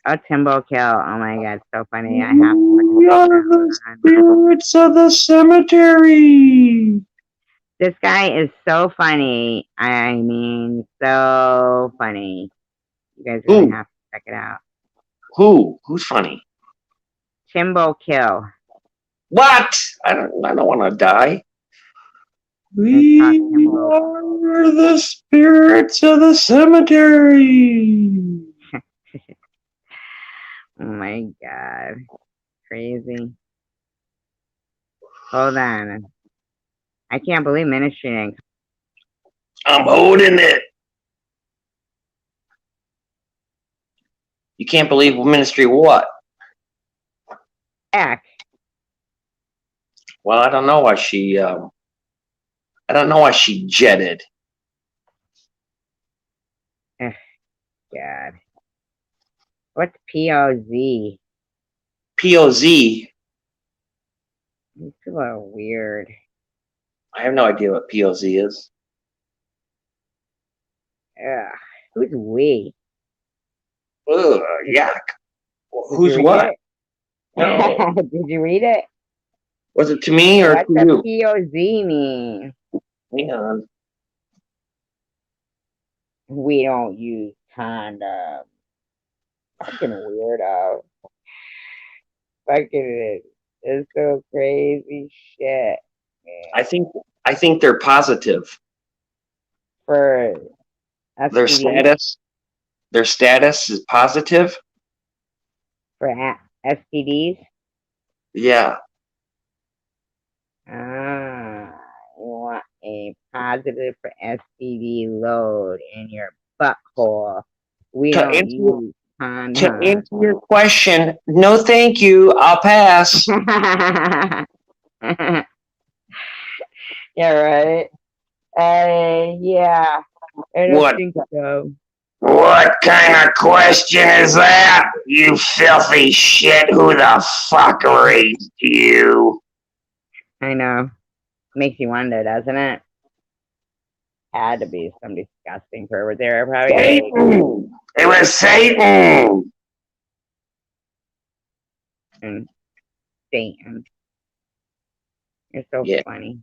Oh, Timbo Kill. Oh my god, so funny. I have to We are the spirits of the cemetery. This guy is so funny. I mean, so funny. You guys really have to check it out. Who's funny? Timbo Kill. What? I don't want to die. We are the spirits of the cemetery. Oh my god. Crazy. Hold on. I can't believe Ministry didn't. I'm holding it. You can't believe Ministry what? Heck. Well, I don't know why she jetted. God. What's POZ? POZ? These people are weird. I have no idea what POZ is. Ugh. Who's we? Ugh, yuck. Who's what? No. Did you read it? Was it to me or What's to you? POZ mean? Hang on. We don't use condoms. Fucking weirdo. Fucking it's so crazy shit. Man. I think they're positive. For STDs? Their status is positive. For STDs? Yeah. You want a positive for STD load in your butthole. We don't use condoms. To answer your question, no thank you, I'll pass. Yeah, right? Yeah. I don't think so. What kind of question is that? You filthy shit, who the fuck raised you? I know. Makes you wonder, doesn't it? Had to be some disgusting pervert there, probably. Satan! It was Satan! And Satan. You're so funny.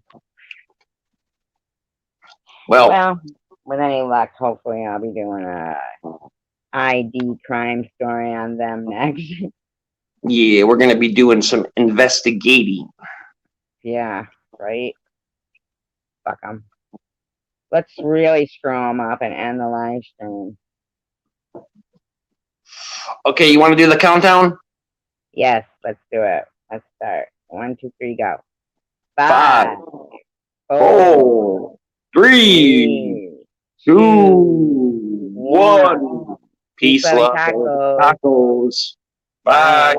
Well, with any luck, hopefully I'll be doing a ID crime story on them next. Yeah, we're gonna be doing some investigating. Yeah, right? Fuck them. Let's really screw them up and end the live stream. Okay, you want to do the countdown? Yes, let's do it. Let's start. 1, 2, 3, go. 5, 4, 3, 2, 1. Peace, love, tacos. Bye.